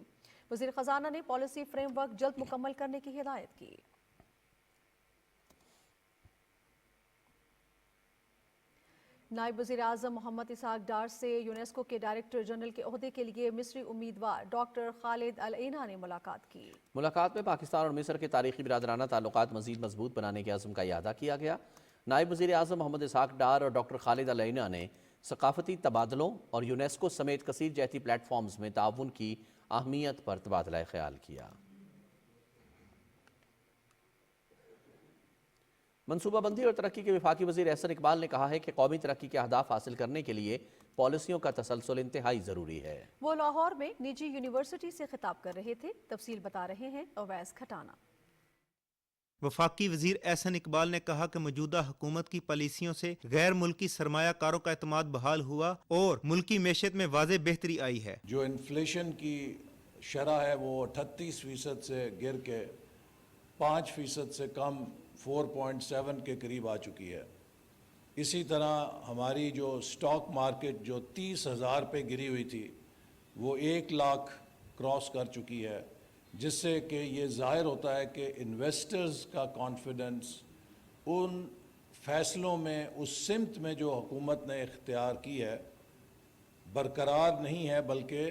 वज़ीर ख़ज़ाना ने पॉलिसी फ्रेमवर्क जल्द मुकम्मल करने की हिदायत की। नायब वज़ीर आज़म मोहम्मद इसहाक डार से यूनेस्को के डायरेक्टर जनरल के ओहदे के लिए मिस्री उम्मीदवार डॉक्टर खालिद अल ऐना ने मुलाकात की। मुलाकात में पाकिस्तान और मिस्र के तारीखी बिरादराना ताल्लुकात मज़ीद मजबूत बनाने के अज़्म का इयादा किया गया। नायब वज़ीर आज़म मोहम्मद इसहाक डार और डॉक्टर खालिद अल ऐना ने सकाफती तबादलों और यूनेस्को समेत कसीर जहती प्लेटफॉर्म्स में ताउन की अहमियत पर तबादला ख्याल किया। मनसूबाबंदी और तरक्की के वफाकी वज़ीर एहसन इकबाल ने कहा है कि कौमी तरक्की के अहदाफ हासिल करने के लिए पॉलिसियों का तसलसल इंतहाई ज़रूरी है। वो लाहौर में निजी यूनिवर्सिटी से खिताब कर रहे थे। तफसील बता रहे हैं अवैस खटाना। वफाकी वजीर एहसन इकबाल ने कहा कि मौजूदा हुकूमत की पॉलिसियों से गैर मुल्की सरमायाकारों का एतमाद बहाल हुआ और मुल्की मैशत में वाज़े बेहतरी आई है। जो इन्फ्लेशन की शरह है वो 38% से गिर के 5% से कम 4.7 के करीब आ चुकी है। इसी तरह हमारी जो स्टॉक मार्केट जो 30,000 पे गिरी हुई थी वो 1 लाख क्रॉस कर चुकी है, जिससे कि ये ज़ाहिर होता है कि इन्वेस्टर्स का कॉन्फिडेंस उन फैसलों में, उस सिमत में जो हुकूमत ने इख्तियार की है, बरकरार नहीं है बल्कि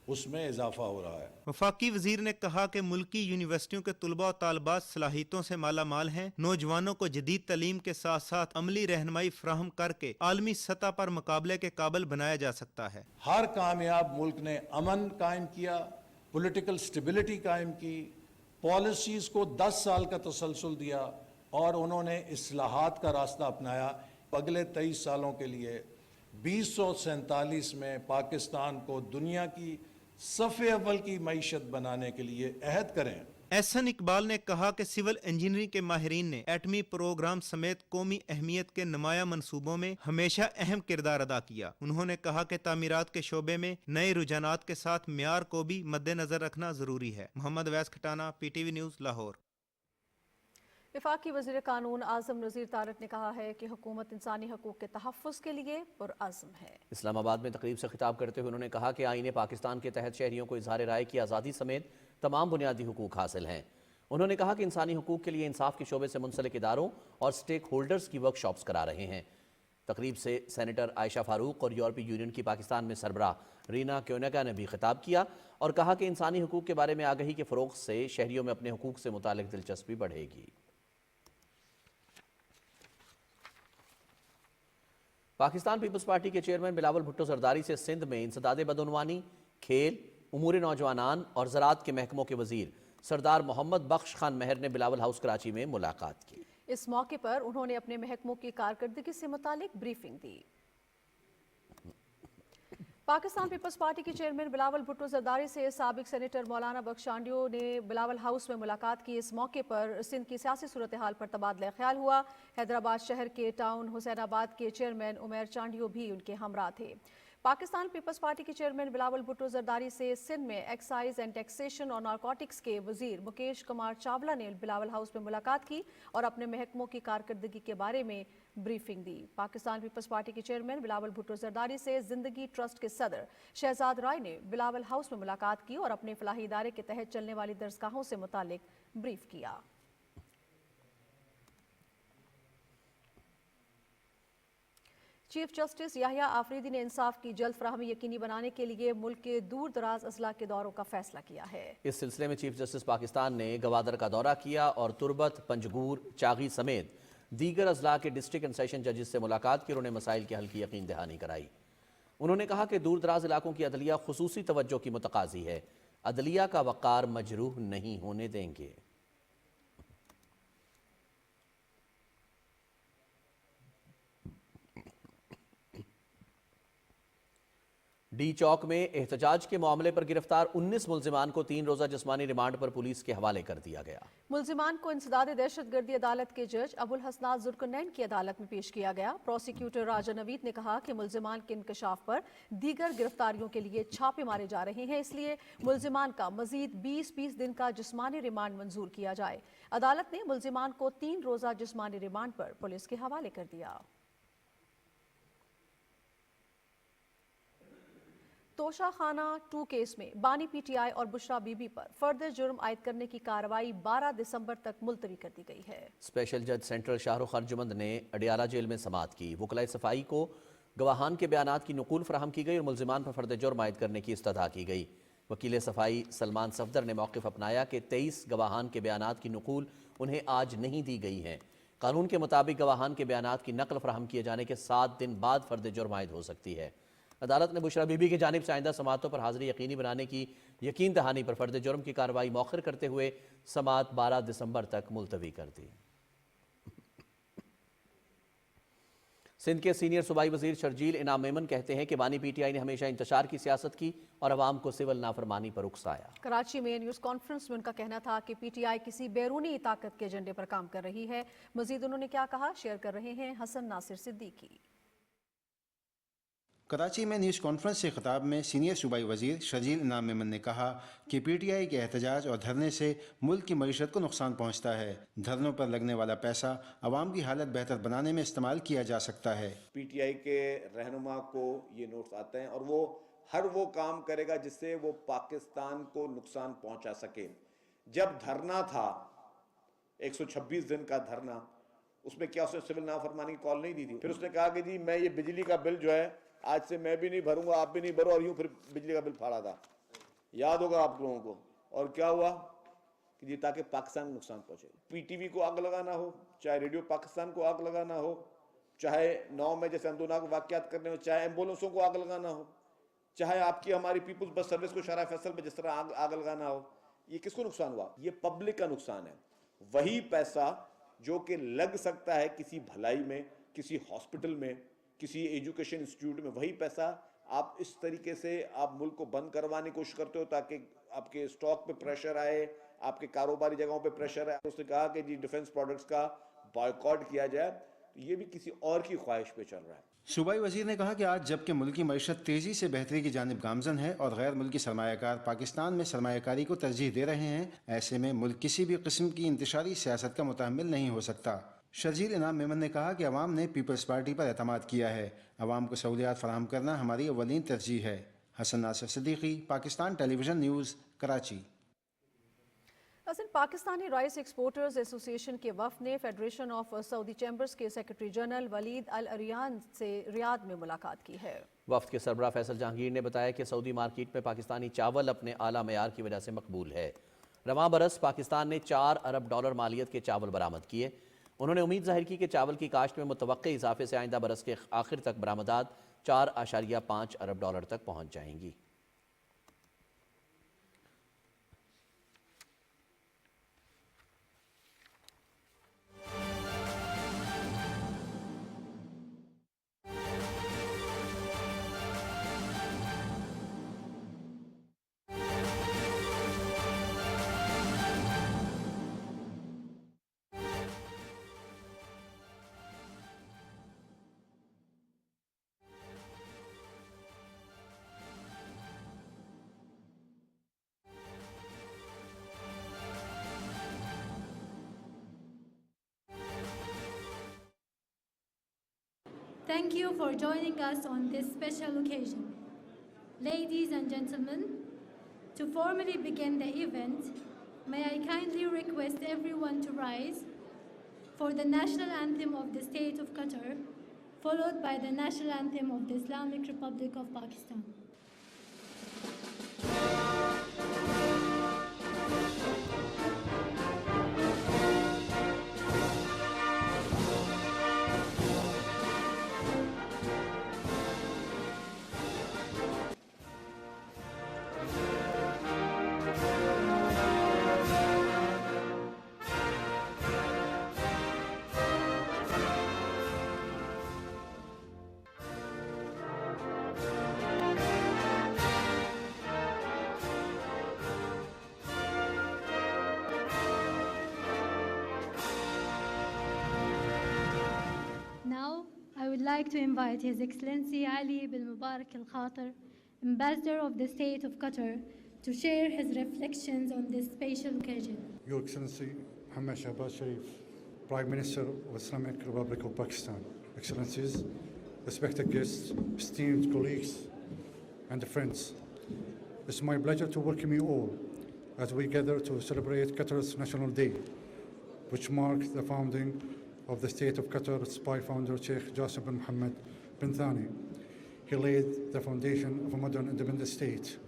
उसमें इजाफा हो रहा है। वफाकी वजीर ने कहा कि मुल्की यूनिवर्सिटियों के तलबा और तालबात सलाहियतों से माला माल हैं। नौजवानों को जदीद तालीम के साथ साथ अमली रहनुमाई फ्राहम करके आलमी सतह पर मुकाबले के काबिल बनाया जा सकता है। हर कामयाब मुल्क ने अमन कायम किया, पॉलिटिकल स्टेबिलिटी कायम की, पॉलिसीज़ को 10 साल का तसलसल दिया और उन्होंने इस्लाहात का रास्ता अपनाया। अगले 23 सालों के लिए 2047 में पाकिस्तान को दुनिया की सफ़े अव्वल की मईशत बनाने के लिए अहद करें। एहसन इकबाल ने कहा कि सिविल इंजीनियरिंग के माहिरीन ने एटमी प्रोग्राम समेत कौमी अहमियत के नुमाया मनसूबों में हमेशा अहम किरदार अदा किया। उन्होंने कहा कि तामीरात के शोबे में नए रुझानात के साथ म्यार को भी मद्देनजर रखना जरूरी है। मोहम्मद वैस खटाना, PTV न्यूज़, लाहौर। वफाकी वज़ीर कानून आज़म नज़ीर तारक ने कहा है कि हुकूमत इंसानी हकूक़ के तहफ़्फ़ुज़ के लिए पुरअज़्म है। इस्लामाबाद में तकरीब से खिताब करते हुए उन्होंने कहा कि आईने पाकिस्तान के तहत शहरियों को इज़हार राय की आज़ादी समेत तमाम बुनियादी हुकूक़ हासिल हैं। उन्होंने कहा कि इंसानी हकूक़ के लिए इंसाफ के शोबे से मुंसलिक इदारों और स्टेक होल्डर्स की वर्कशॉप्स करा रहे हैं। तकरीब से सेनेटर आयशा फारूक और यूरोपीय यूनियन की पाकिस्तान में सरबराह रीना क्योनेगा ने भी खिताब किया और कहा कि इंसानी हकूक़ के बारे में आगही के फ़रोग़ से शहरियों में अपने हकूक़ से मुतालिक दिलचस्पी बढ़ेगी। पाकिस्तान पीपल्स पार्टी के चेयरमैन बिलावल भुट्टो जरदारी से सिंध में इंसदादे बदउनवानी, खेल, उमूर नौजवानान और ज़राअत के महकमों के वज़ीर सरदार मोहम्मद बख्श खान महर ने बिलावल हाउस कराची में मुलाकात की। इस मौके पर उन्होंने अपने महकमों की कारकर्दगी से मुतालिक ब्रीफिंग दी। पाकिस्तान पीपल्स पार्टी के चेयरमैन बिलावल भुट्टो जरदारी से साबिक सेनेटर मौलाना बख्शांडियो ने बिलावल हाउस में मुलाकात की। इस मौके पर सिंध की सियासी सूरत हाल पर तबादला ख्याल हुआ। हैदराबाद शहर के टाउन हुसैनाबाद के चेयरमैन उमैर चांडियो भी उनके हमरा थे। पाकिस्तान पीपल्स पार्टी के चेयरमैन बिलावल भुट्टो जरदारी से सिंध में एक्साइज एंड टैक्सेशन और नारकोटिक्स के वजीर मुकेश कुमार चावला ने बिलावल हाउस में मुलाकात की और अपने महकमों की कारकर्दगी के बारे में ब्रीफिंग दी। पाकिस्तान पीपल्स पार्टी के चेयरमैन बिलावल भुट्टो जरदारी से जिंदगी ट्रस्ट के सदर शहजाद राय ने बिलावल हाउस में मुलाकात की और अपने फलाही इदारे के तहत चलने वाली दरसगाहों से मुतालिक ब्रीफ किया। चीफ जस्टिस याहिया आफरीदी ने इंसाफ की जल्द फराहमी यकीनी बनाने के लिए मुल्क के दूर दराज अजला के दौरों का फैसला किया है। इस सिलसिले में चीफ जस्टिस पाकिस्तान ने गवादर का दौरा किया और तुरबत, पंजगूर, चागी समेत दीगर अजला के डिस्ट्रिक्ट एंड सेशन जजेस से मुलाकात की और उन्हें मसाइल के हल की यकीन दहानी कराई। उन्होंने कहा कि दूर दराज इलाकों की अदलिया खुसूसी तवज्जो की मुतकाजी है, अदलिया का वक़ार मजरूह नहीं होने देंगे। डी चौक में एहतजाज के मामले पर गिरफ्तार 19 मुल्जिमान को 3 रोजा जिस्मानी रिमांड पर पुलिस के हवाले कर दिया गया। मुल्जिमान को इंसदाद दहशतगर्दी अदालत के जज अबुल हसनात जुल्करनैन की अदालत में पेश किया गया। प्रोसिक्यूटर राजा नवीद ने कहा कि मुल्जिमान के इंकशाफ पर दीगर गिरफ्तारियों के लिए छापे मारे जा रहे हैं, इसलिए मुल्जिमान का मजीद 20 दिन का जिस्मानी रिमांड मंजूर किया जाए। अदालत ने मुल्जिमान को 3 रोजा जिस्मानी रिमांड पर पुलिस के हवाले कर दिया। तोशा खाना 2 केस में बानी पीटीआई और बुशरा बीबी पर फर्दर जुर्म आयद करने की कार्रवाई 12 दिसंबर तक मुलतवी कर दी गई है। स्पेशल जज सेंट्रल शाहरुख अर्जुमंद ने अडियाला जेल में समाअत की। वकलाए सफाई को गवाहान के बयानात की नकूल फराहम की गई और मुल्जिमान पर फर्दर जुर्म आयद करने की इस्तदा की गई। वकील सफाई सलमान सफदर ने मौक़िफ़ अपनाया कि 23 गवाहान के बयानात की नकूल उन्हें आज नहीं दी गई हैं। कानून के मुताबिक गवाहान के बयानात की नकल फराहम किए जाने के 7 दिन बाद फर्दर जुर्म आयद हो सकती है। अदालत ने बुशरा बीबी की जानिब से आइंदा समाअतों पर हाज़िरी यकीनी बनाने की यकीन दहानी पर फर्द जुर्म की कार्रवाई मौखर करते हुए समाअत 12 दिसंबर तक मुलतवी कर दी। सिंध के सीनियर सूबाई वजीर शर्जील इनाम मेमन कहते हैं कि बानी पीटीआई ने हमेशा इंतशार की सियासत की और अवाम को सिविल नाफरमानी पर उकसाया। कराची में न्यूज़ कॉन्फ्रेंस में उनका कहना था कि पीटीआई किसी बैरूनी ताकत के एजेंडे पर काम कर रही है। मजीद उन्होंने क्या कहा, शेयर कर रहे हैं हसन नासिर सिद्दीकी। कराची में न्यूज़ कॉन्फ्रेंस से खिताब में सीनियर सूबाई वजीर शर्जील इनाम मेमन ने कहा कि पीटीआई के एहतजाज और धरने से मुल्क की मईशत को नुकसान पहुँचता है। धरनों पर लगने वाला पैसा अवाम की हालत बेहतर बनाने में इस्तेमाल किया जा सकता है। पीटीआई के रहनुमा को ये नोट्स आते हैं और वो हर वो काम करेगा जिससे वो पाकिस्तान को नुकसान पहुँचा सके। जब धरना था 126 दिन का धरना, उसमें क्या उसने सिविल नाफरमानी की कॉल नहीं दी थी? फिर उसने कहा कि जी मैं ये बिजली का बिल जो है आज से मैं भी नहीं भरूंगा, आप भी नहीं भरो, और यूं फिर बिजली का बिल फाड़ा था, याद होगा आप लोगों को। और क्या हुआ कि जी ताकि पाकिस्तान को नुकसान पहुंचे। पीटीवी को आग लगाना हो, चाहे रेडियो पाकिस्तान को आग लगाना हो, चाहे 9 में जैसे अंदोनाक वाकयात करने हो, चाहे एम्बुलेंसों को आग लगाना हो, चाहे आपकी हमारी पीपुल्स बस सर्विस को शराय फैसल में जिस तरह आग लगाना हो, ये किसको नुकसान हुआ? ये पब्लिक का नुकसान है। वही पैसा जो कि लग सकता है किसी भलाई में, किसी हॉस्पिटल में, किसी एजुकेशन इंस्टीट्यूट में, वही पैसा आप इस तरीके से आप मुल्क को बंद करवाने की कोशिश करते हो ताकि आपके स्टॉक पे प्रेशर आए, आपके कारोबारी जगहों पे प्रेशर आए। उसने कहा कि जी डिफेंस प्रोडक्ट्स का बॉयकॉट किया जाए, तो ये भी किसी और की ख्वाहिश पे चल रहा है। सूबाई वजीर ने कहा कि आज जबकि मुल्क की मईशत तेज़ी से बेहतरी की जानिब गामजन है और गैर मुल्की सरमायाकार पाकिस्तान में सरमायाकारी को तरजीह दे रहे हैं, ऐसे में मुल्क किसी भी किस्म की इंतशारी सियासत का मुतहम्मिल नहीं हो सकता। शर्जील इनाम मेमन ने कहा कि अवाम ने पीपल्स पार्टी पर एतमाद किया है। अवाम को सहूलियात फराहम करना हमारी अव्वलीन तरजीह है। Hasan Nasir Siddiqui, Pakistan television news, Karachi. Pakistani rice exporters association के वफ़द ने फेडरेशन ऑफ सऊदी चैम्बर्स के secretary general Walid Al Ariyan से रियाद में मुलाकात की है। वफ़द के सरबराह फैसल जहांगीर ने बताया कि सऊदी मार्केट में पाकिस्तानी चावल अपने आला मेयार की वजह से मकबूल है। रवां बरस पाकिस्तान ने $4 अरब मालियत के चावल बरामद किए। उन्होंने उम्मीद जाहिर की कि चावल की काश्त में मुतवक्के इजाफे से आइंदा बरस के आखिर तक बरामदात $4.5 अरब तक पहुँच जाएंगी। Thank you for joining us on this special occasion. Ladies and gentlemen, to formally begin the event, may I kindly request everyone to rise for the national anthem of the State of Qatar, followed by the national anthem of the Islamic Republic of Pakistan. Now, I would like to invite His Excellency Ali bin Mubarak Al Khater, Ambassador of the State of Qatar, to share his reflections on this special occasion. Your Excellency Mohammad Shahbaz Sharif, Prime Minister of Islamic Republic of Pakistan, Excellencies, respected guests, esteemed colleagues, and friends, it's my pleasure to welcome you all as we gather to celebrate Qatar's National Day, which marks the founding of the State of Qatar's by founder Sheikh Jassim bin Mohammed bin Thani. He laid the foundation of a modern independent state,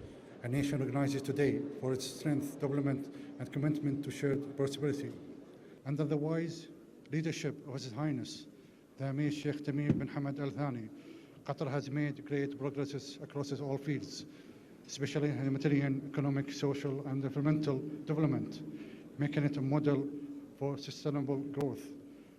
a nation recognized today for its strength, development, and commitment to shared prosperity. Under the wise leadership of His Highness, the Amir Sheikh Tamim bin Hamad Al Thani, Qatar has made great progresses across all fields, especially in humanitarian, economic, social, and environmental development, making it a model for sustainable growth.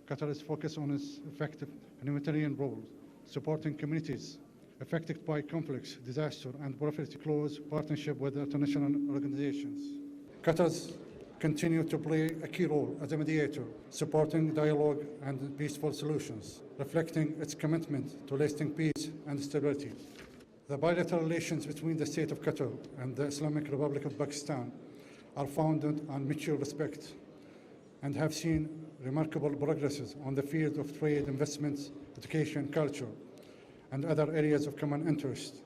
Qatar is focused on its effective humanitarian role, supporting communities affected by conflicts, disaster, and poverty, close partnership with international organizations. Qatar's continue to play a key role as a mediator, supporting dialogue and peaceful solutions, reflecting its commitment to lasting peace and stability. The bilateral relations between the State of Qatar and the Islamic Republic of Pakistan are founded on mutual respect and have seen remarkable progresses on the field of trade, investments, education, culture, and other areas of common interest.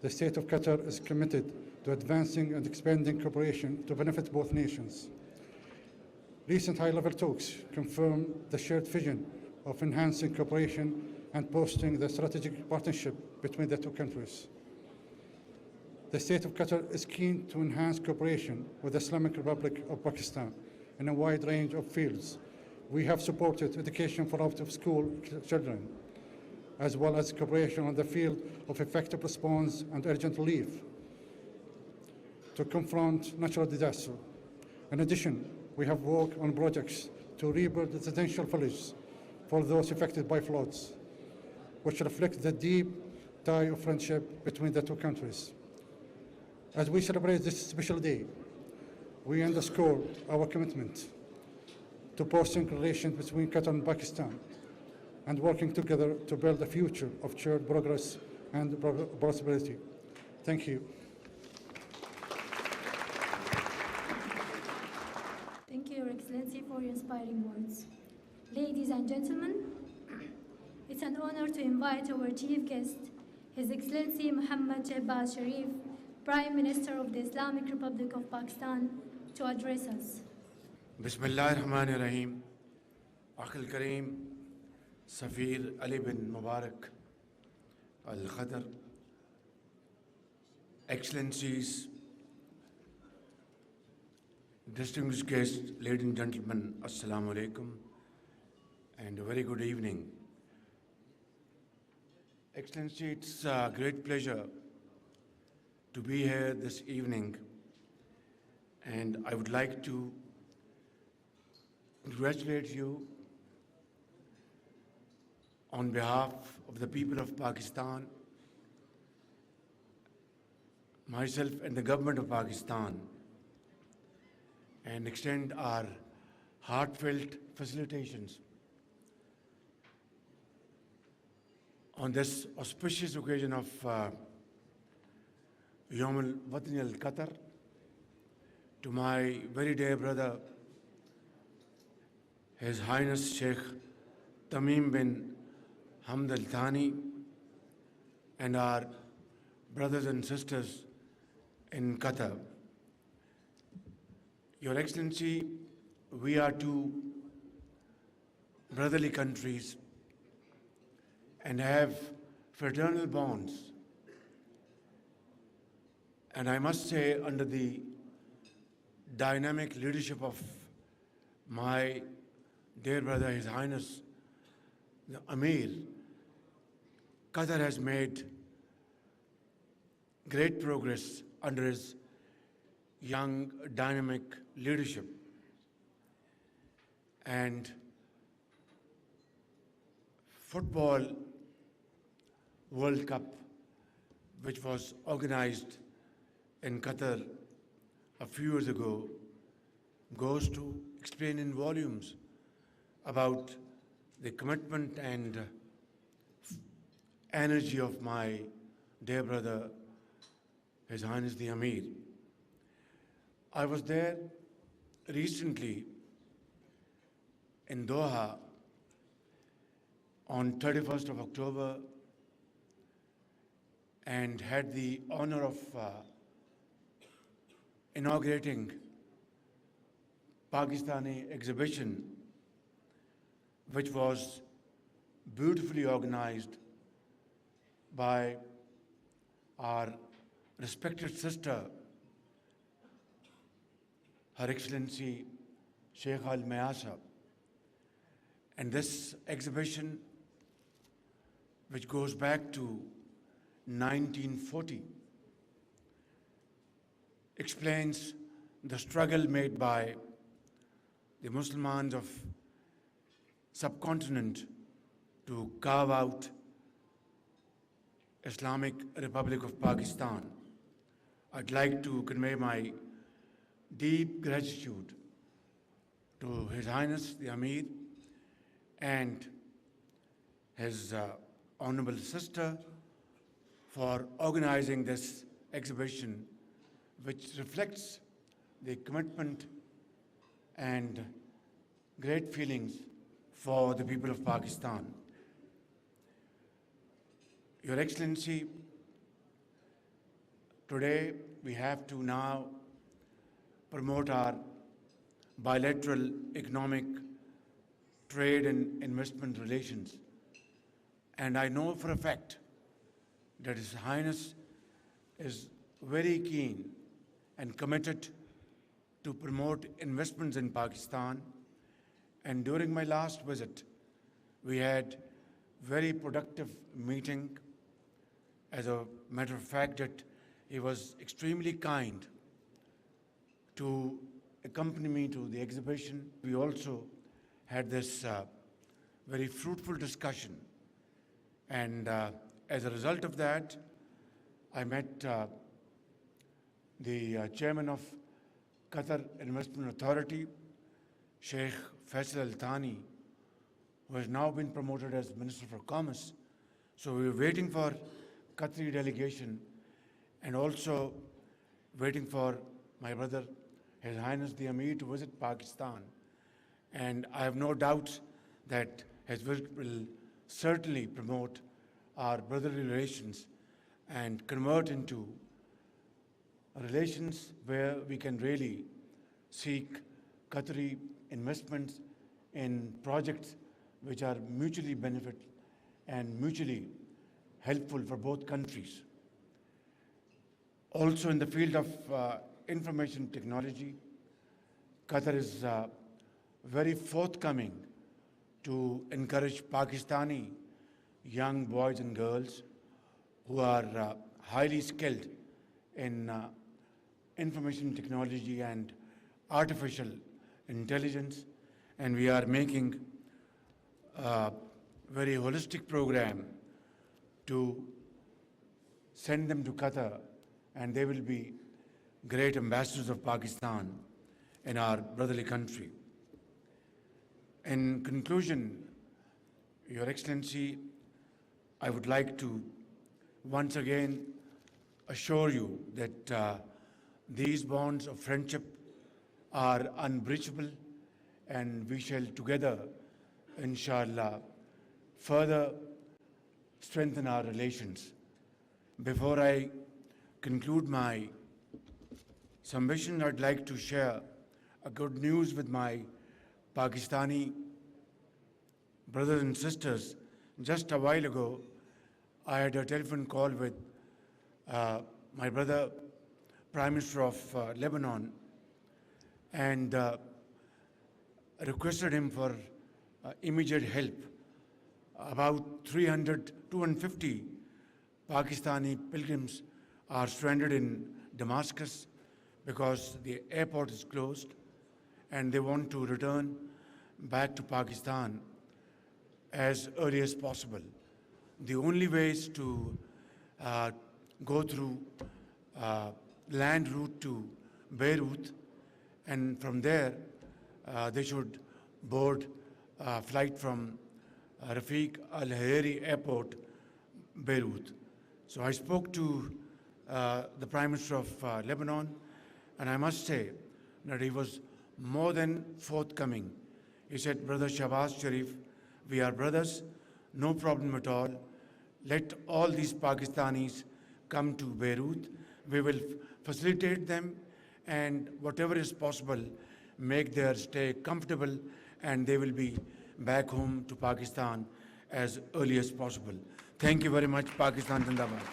The State of Qatar is committed to advancing and expanding cooperation to benefit both nations. Recent high-level talks confirm the shared vision of enhancing cooperation and boosting the strategic partnership between the two countries. The State of Qatar is keen to enhance cooperation with the Islamic Republic of Pakistan in a wide range of fields. We have supported education for out-of-school children, as well as cooperation on the field of effective response and urgent relief to confront natural disaster. In addition, we have worked on projects to rebuild residential villages for those affected by floods, which reflect the deep tie of friendship between the two countries. As we celebrate this special day, we underscore our commitment to fostering relations between Qatar and Pakistan and working together to build a future of shared progress and prosperity. Thank you. Thank you, Your Excellency, for your inspiring words. Ladies and gentlemen, it's an honor to invite our chief guest, His Excellency Mohammad Shahbaz Sharif, Prime Minister of the Islamic Republic of Pakistan, to address us. بسم اللہ الرحمن الرحیم. اخ الکریم سفیر علی بن مبارک الخطر, Excellencies, distinguished guests, ladies and gentlemen, Assalamu alaikum, and a very good evening. Excellency, it's a great pleasure to be here this evening, and I would like to congratulate you on behalf of the people of Pakistan, myself and the government of Pakistan, and extend our heartfelt felicitations on this auspicious occasion of Yawm al-Watan al-Qatar to my very dear brother, His Highness Sheikh Tamim bin Hamd Al Thani and our brothers and sisters in Qatar. Your Excellency, we are two brotherly countries and have fraternal bonds. And I must say, under the dynamic leadership of my dear brother, His Highness the Amir, Qatar has made great progress under his young, dynamic leadership. And Football World Cup, which was organized in Qatar a few years ago, goes to explain in volumes about the commitment and energy of my dear brother, His Highness the Amir. I was there recently in Doha on 31st of October and had the honor of inaugurating Pakistani exhibition, which was beautifully organized by our respected sister, Her Excellency Sheikh Al Mayasa. And this exhibition, which goes back to 1940, explains the struggle made by the Muslims of subcontinent to carve out Islamic Republic of Pakistan. I'd like to convey my deep gratitude to His Highness the Amir and his honorable sister for organizing this exhibition, which reflects the commitment and great feelings for the people of Pakistan. Your Excellency, today we have to now promote our bilateral economic, trade and investment relations. And I know for a fact that His Highness is very keen and committed to promote investments in Pakistan. And during my last visit, we had very productive meeting. As a matter of fact, that he was extremely kind to accompany me to the exhibition. We also had this very fruitful discussion. And as a result of that, I met the chairman of Qatar Investment Authority, Sheikh Faisal Al Thani, who has now been promoted as Minister for Commerce. So we were waiting for Qatari delegation and also waiting for my brother, His Highness the Amir, to visit Pakistan. And I have no doubt that his visit will certainly promote our brotherly relations and convert into relations where we can really seek Qatari investments in projects which are mutually benefit and mutually helpful for both countries. Also in the field of information technology, Qatar is very forthcoming to encourage Pakistani young boys and girls who are highly skilled in information technology and artificial intelligence. And we are making a very holistic program to send them to Qatar, and they will be great ambassadors of Pakistan in our brotherly country. In conclusion, Your Excellency, I would like to once again assure you that these bonds of friendship are unbreachable, and we shall together, inshallah, further strengthen our relations. Before I conclude my submission, I'd like to share a good news with my Pakistani brothers and sisters. Just a while ago, I had a telephone call with my brother, Prime Minister of Lebanon, and requested him for immediate help. About 250 Pakistani pilgrims are stranded in Damascus because the airport is closed, and they want to return back to Pakistan as early as possible. The only way is to go through land route to Beirut, and from there they should board a flight from Rafiq Al-Hariri Airport, Beirut. So I spoke to the Prime Minister of Lebanon, and I must say that he was more than forthcoming. He said, "Brother Shahbaz Sharif, we are brothers, no problem at all. Let all these Pakistanis come to Beirut. We will facilitate them, and whatever is possible, make their stay comfortable, and they will be back home to Pakistan as early as possible." Thank you very much. Pakistan Zindabad.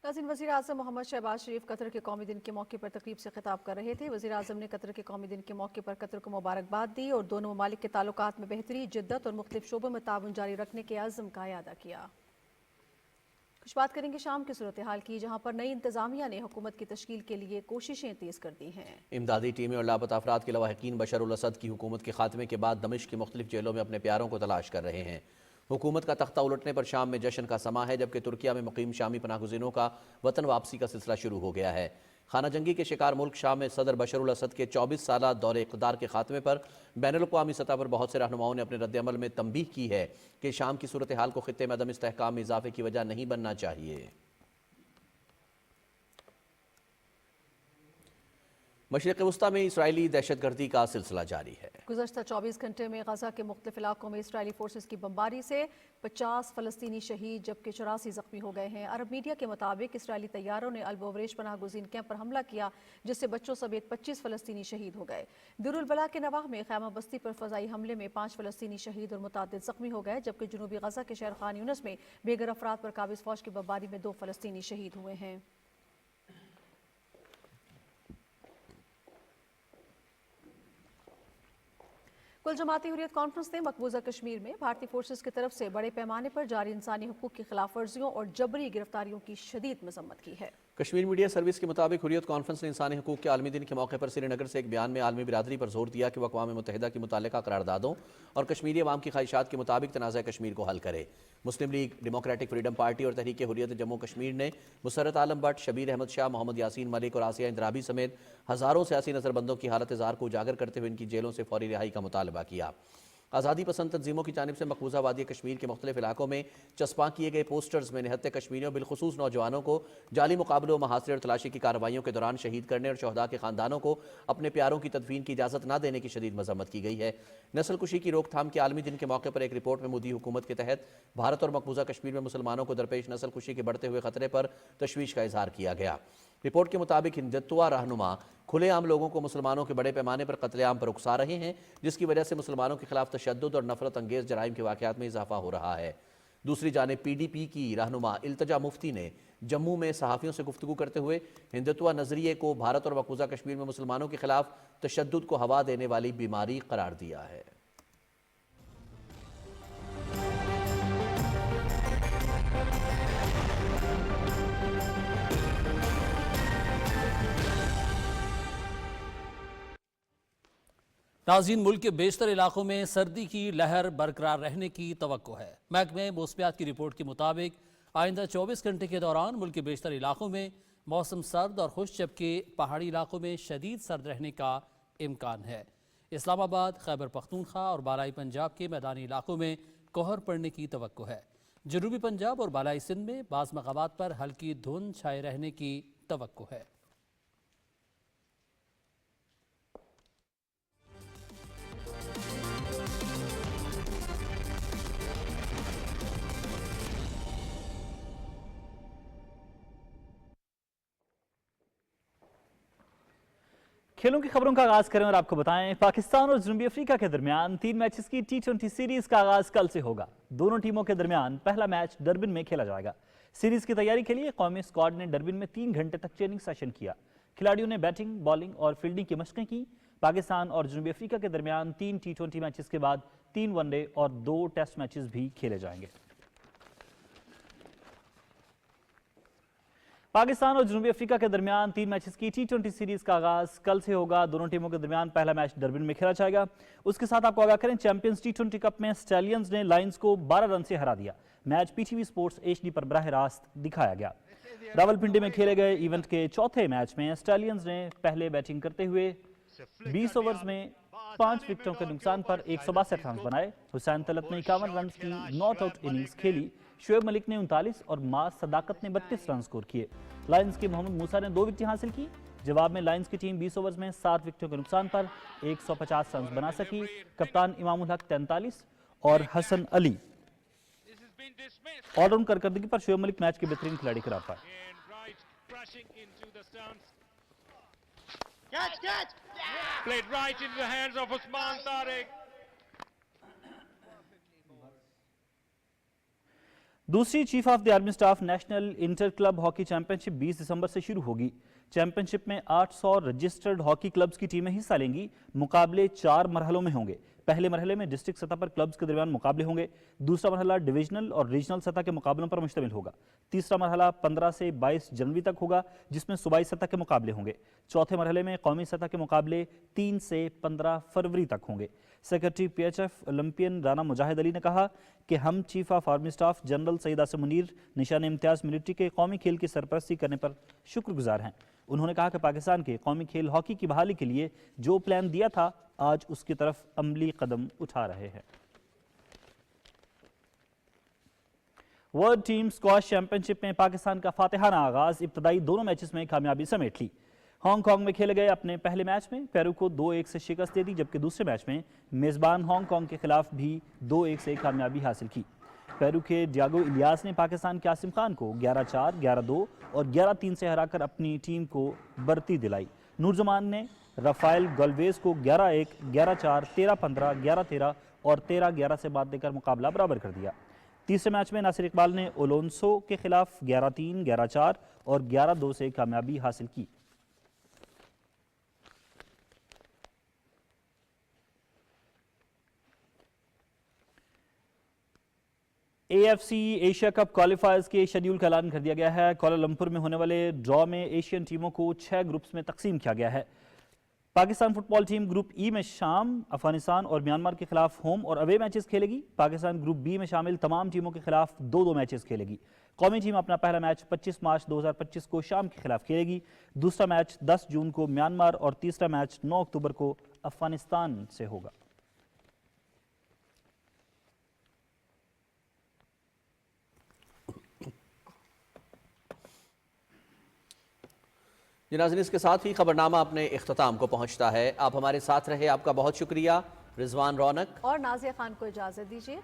नाज़रीन, वज़ीर आज़म मोहम्मद शहबाज शरीफ Qatar के कौमी दिन के मौके पर तकरीब से खिताब कर रहे थे। वज़ीर आज़म ने कतर के कौमी दिन के मौके पर कतर को मुबारकबाद दी और दोनों ममालिक के ताल्लुकात में बेहतरी, जिद्दत और मुख्तलिफ शोबों में ताउन जारी रखने के अज़्म का इयादा किया। कुछ बात करेंगे शाम की सूरत हाल की, जहाँ पर नई इंतजामिया ने हुकूमत की तश्कील के लिए कोशिशें तेज़ कर दी हैं। इमदादी टीमें और लापता अफराद के लवाहिकीन बशर उल असद की हुकूमत के खात्मे के बाद दमिश्क की मुख्तलिफ जेलों में अपने प्यारों को तलाश कर रहे हैं। हुकूमत का तख्ता उलटने पर शाम में जश्न का समा है, जबकि तुर्किया में मुकीम शामी पनाहगुज़ीनों का वतन वापसी का सिलसिला शुरू हो गया है। खाना जंगी के शिकार मुल्क शाम में सदर बशर उल असद के 24 साला दौरे इक़्तिदार के खात्मे पर बैनुल-अक़वामी सतह पर बहुत से रहनुमाओं ने अपने रद्द-ए-अमल में तंबीह की है कि शाम की सूरत हाल को खित्ते में अदम इस्तेहकाम में इजाफे की वजह नहीं बनना चाहिए। मशरिक़-ए-वुस्ता में इसराइली दहशतगर्दी का सिलसिला जारी है। गुज़श्ता 24 घंटे में गज़ा के मुख्तलिफ इलाकों में इसराइली फोर्सेस की बमबारी से 50 फ़लस्तीनी शहीद जबकि 84 ज़ख्मी हो गए हैं। अरब मीडिया के मुताबिक इसराइली तैयारों ने अल-बवरेश पनाहगुज़ीन कैंप पर हमला किया, जिससे बच्चों समेत 25 फ़लस्तीनी शहीद हो गए। दुरुल बला के नवाह में खैमा बस्ती पर फ़ज़ाई हमले में 5 फ़लस्तीनी शहीद और मुतादिद ज़ख्मी हो गए, जबकि जनूबी गज़ा के शहर खान यूनिस में बेघर अफराद पर काबिज़ फ़ौज की बमबारी में 2 फ़लस्तीनी शहीद हुए हैं। कुल जमाती हुर्रियत कॉन्फ्रेंस ने मकबूजा कश्मीर में भारतीय फोर्सेस की तरफ से बड़े पैमाने पर जारी इंसानी हुकूक की खिलाफ वर्जियों और जबरी गिरफ्तारियों की शदीद मजम्मत की है। कश्मीर मीडिया सर्विस के मुताबिक हुर्रियत कॉन्फ्रेंस ने इंसानी हुकूक के आलमी दिन के मौके पर श्रीनगर से एक बयान में आलमी बिरादरी पर जोर दिया कि वह अक़वाम मुत्तहिदा की मुतल्लिका करारदादों और कश्मीरी अवाम की ख्वाहिशात के मुताबिक तनाज़ा कश्मीर को हल करे। मुस्लिम लीग, डेमोक्रेटिक फ्रीडम पार्टी और तहरीक हुर्रियत जम्मू कश्मीर ने मुसर्रत आलम भट्ट, शबीर अहमद शाह, मोहम्मद यासीन मलिक और आसिया इंद्राबी समेत हज़ारों सियासी नज़रबंदों की हालत ज़ार को उजागर करते हुए इनकी जेलों से फौरी रिहाई का मुतालबा किया। आज़ादी पसंद तंजीमों की जानिब से मकबूजा वादी कश्मीर के मुख्तलिफ इलाकों में चस्पा किए गए पोस्टर्स में निहत्ते कश्मीरियों बिलखुसूस नौजवानों को जाली मुकाबलों, महासरे और तलाशी की कार्रवाइयों के दौरान शहीद करने और शहदा के खानदानों को अपने प्यारों की तदफीन की इजाज़त न देने की शदीद मजम्मत की गई है। नस्ल कुशी की रोकथाम के आलमी दिन के मौके पर एक रिपोर्ट में मोदी हुकूमत के तहत भारत और मकबूजा कश्मीर में मुसलमानों को दरपेश नस्ल कुशी के बढ़ते हुए खतरे पर तशवीश का इजहार किया गया। रिपोर्ट के मुताबिक हिंदुत्वा रहनुमा खुलेआम लोगों को मुसलमानों के बड़े पैमाने पर कत्लेआम पर उकसा रहे हैं, जिसकी वजह से मुसलमानों के खिलाफ तशद्दुद और नफरत अंगेज जराइम के वाक़यात में इजाफा हो रहा है। दूसरी जानिब PDP की रहनुमा इल्तिजा मुफ्ती ने जम्मू में सहाफ़ियों से गुफ्तगू करते हुए हिंदुत्वा नज़रिए को भारत और मकबूजा कश्मीर में मुसलमानों के खिलाफ तशद्दुद को हवा देने वाली बीमारी करार दिया है। नाज़रीन, मुल्क के बेशतर इलाकों में सर्दी की लहर बरकरार रहने की तवक्को है। महकमे मौसमियात की रिपोर्ट के मुताबिक आइंदा 24 घंटे के दौरान मुल्क के बेशतर इलाकों में मौसम सर्द और खुश्क, जबकि पहाड़ी इलाकों में शदीद सर्द रहने का इम्कान है। इस्लामाबाद, खैबर पख्तूनख्वा और बालाई पंजाब के मैदानी इलाकों में कोहर पड़ने की तवक्को है। जनूबी पंजाब और बालाई सिंध में बाज़ मकामात पर हल्की धुंध छाए रहने की तवक्को है। खेलों की खबरों का आगाज करें और आपको बताएं, पाकिस्तान और जनूबी अफ्रीका के दरमियान 3 मैचेस की T20 सीरीज का आगाज कल से होगा। दोनों टीमों के दरमियान पहला मैच डरबिन में खेला जाएगा। सीरीज की तैयारी के लिए कौमी स्क्वाड ने डरबिन में 3 घंटे तक ट्रेनिंग सेशन किया। खिलाड़ियों ने बैटिंग, बॉलिंग और फील्डिंग की मशकें की। पाकिस्तान और जनूबी अफ्रीका के दरमियान 3 T20 मैचेस के बाद 3 वनडे और 2 टेस्ट मैचेस भी खेले जाएंगे। पाकिस्तान और जनूबी अफ्रीका के दरमियान 3 मैचेस की T20 सीरीज का आगाज कल से होगा। दोनों टीमों के दरमियान पहला मैच डरबिन में खेला जाएगा। उसके साथ आपको आगाह करें, चैंपियंस T20 कप में स्टैलियंस ने लायंस को 12 रन से हरा दिया। मैच पीटीवी स्पोर्ट्स HD पर बराह रास्त दिखाया गया। रावलपिंडी में खेले गए इवेंट के चौथे मैच में स्टैलियंस ने पहले बैटिंग करते हुए 20 ओवर्स में 5 विकेटों के नुकसान पर 162 रन बनाए। हुसैन तलत ने 51 रन की नॉट आउट इनिंग्स खेली। शोएब मलिक ने 39 और मास सदाकत ने 32 रन स्कोर किए। लायंस के मोहम्मद मूसा ने 2 विकेटें हासिल की। जवाब में लायंस की टीम 20 ओवर्स में 7 विकेटों के नुकसान पर 150 रन बना सकी। कप्तान इमामुल हक 43 और हसन अली ऑलराउंड कारकर्दगी पर शोएब मलिक मैच के बेहतरीन खिलाड़ी करार पाए। Played right into the hands of Usman Tariq. दूसरी chief of the army staff national inter club hockey championship 20 दिसंबर से शुरू होगी। चैंपियनशिप में 800 रजिस्टर्ड हॉकी क्लब्स की टीमें हिस्सा लेंगी। मुकाबले 4 मरहलों में होंगे। पहले मरहले में डिस्ट्रिक्ट सतह पर क्लब्स के दरमियान मुकाबले होंगे। दूसरा मरहला डिविजनल और रीजनल सतह के मुकाबलों पर मुश्तमिल होगा। तीसरा मरहला 15 से 22 जनवरी तक होगा, जिसमें सूबाई सतह के मुकाबले होंगे। चौथे मरहले में कौमी सतह के मुकाबले 3 से 15 फरवरी तक होंगे। Secretary PHF olympian Rana Mujahid Ali ने कहा कि हम chief of army staff general Saeed Asim Munir Nishan Imtiaz military के कौमी खेल की सरपरस्ती करने पर शुक्रगुजार हैं। उन्होंने कहा कि पाकिस्तान के कौमी खेल हॉकी की बहाली के लिए जो प्लान दिया था, आज उसकी तरफ अमली कदम उठा रहे हैं। वर्ल्ड टीम स्क्वाश चैंपियनशिप में पाकिस्तान का फातिहाना आगाज इब्तदाई दोनों मैचेस में कामयाबी समेट ली। हांगकांग में खेले गए अपने पहले मैच में पेरू को 2-1 से शिकस्त दे दी, जबकि दूसरे मैच में मेजबान हांगकांग के खिलाफ भी 2-1 से कामयाबी हासिल की। पेरू के डियागो इलियास ने पाकिस्तान के आसिम खान को 11-4, 11-2 और 11-3 से हराकर अपनी टीम को बरती दिलाई। नूरजमान ने राफेल गॉल्वेज को 11-1, 11-4, 13-15, 11-13 और 13-11 से बात देकर मुकाबला बराबर कर दिया। तीसरे मैच में नासिर इकबाल ने ओलोंसो के खिलाफ 11-3, 11-4 और 11-2 से कामयाबी हासिल की। AFC एशिया कप क्वालिफायर्स के शेड्यूल का ऐलान कर दिया गया है। कोलालंपुर में होने वाले ड्रॉ में एशियन टीमों को 6 ग्रुप्स में तकसीम किया गया है। Pakistan football team group E में शाम, अफगानिस्तान और म्यांमार के खिलाफ होम और अवे मैचेस खेलेगी। पाकिस्तान ग्रुप B में शामिल तमाम टीमों के खिलाफ 2-2 मैचेस खेलेगी। कौमी टीम अपना पहला मैच 25 मार्च 2025 को शाम के खिलाफ खेलेगी। दूसरा मैच 10 जून को म्यांमार और तीसरा मैच 9 अक्टूबर को अफगानिस्तान से होगा। नाज़रीन, इसके साथ ही खबरनामा अपने इख्तिताम को पहुंचता है। आप हमारे साथ रहे, आपका बहुत शुक्रिया। रिजवान रौनक और नाजिया खान को इजाजत दीजिए।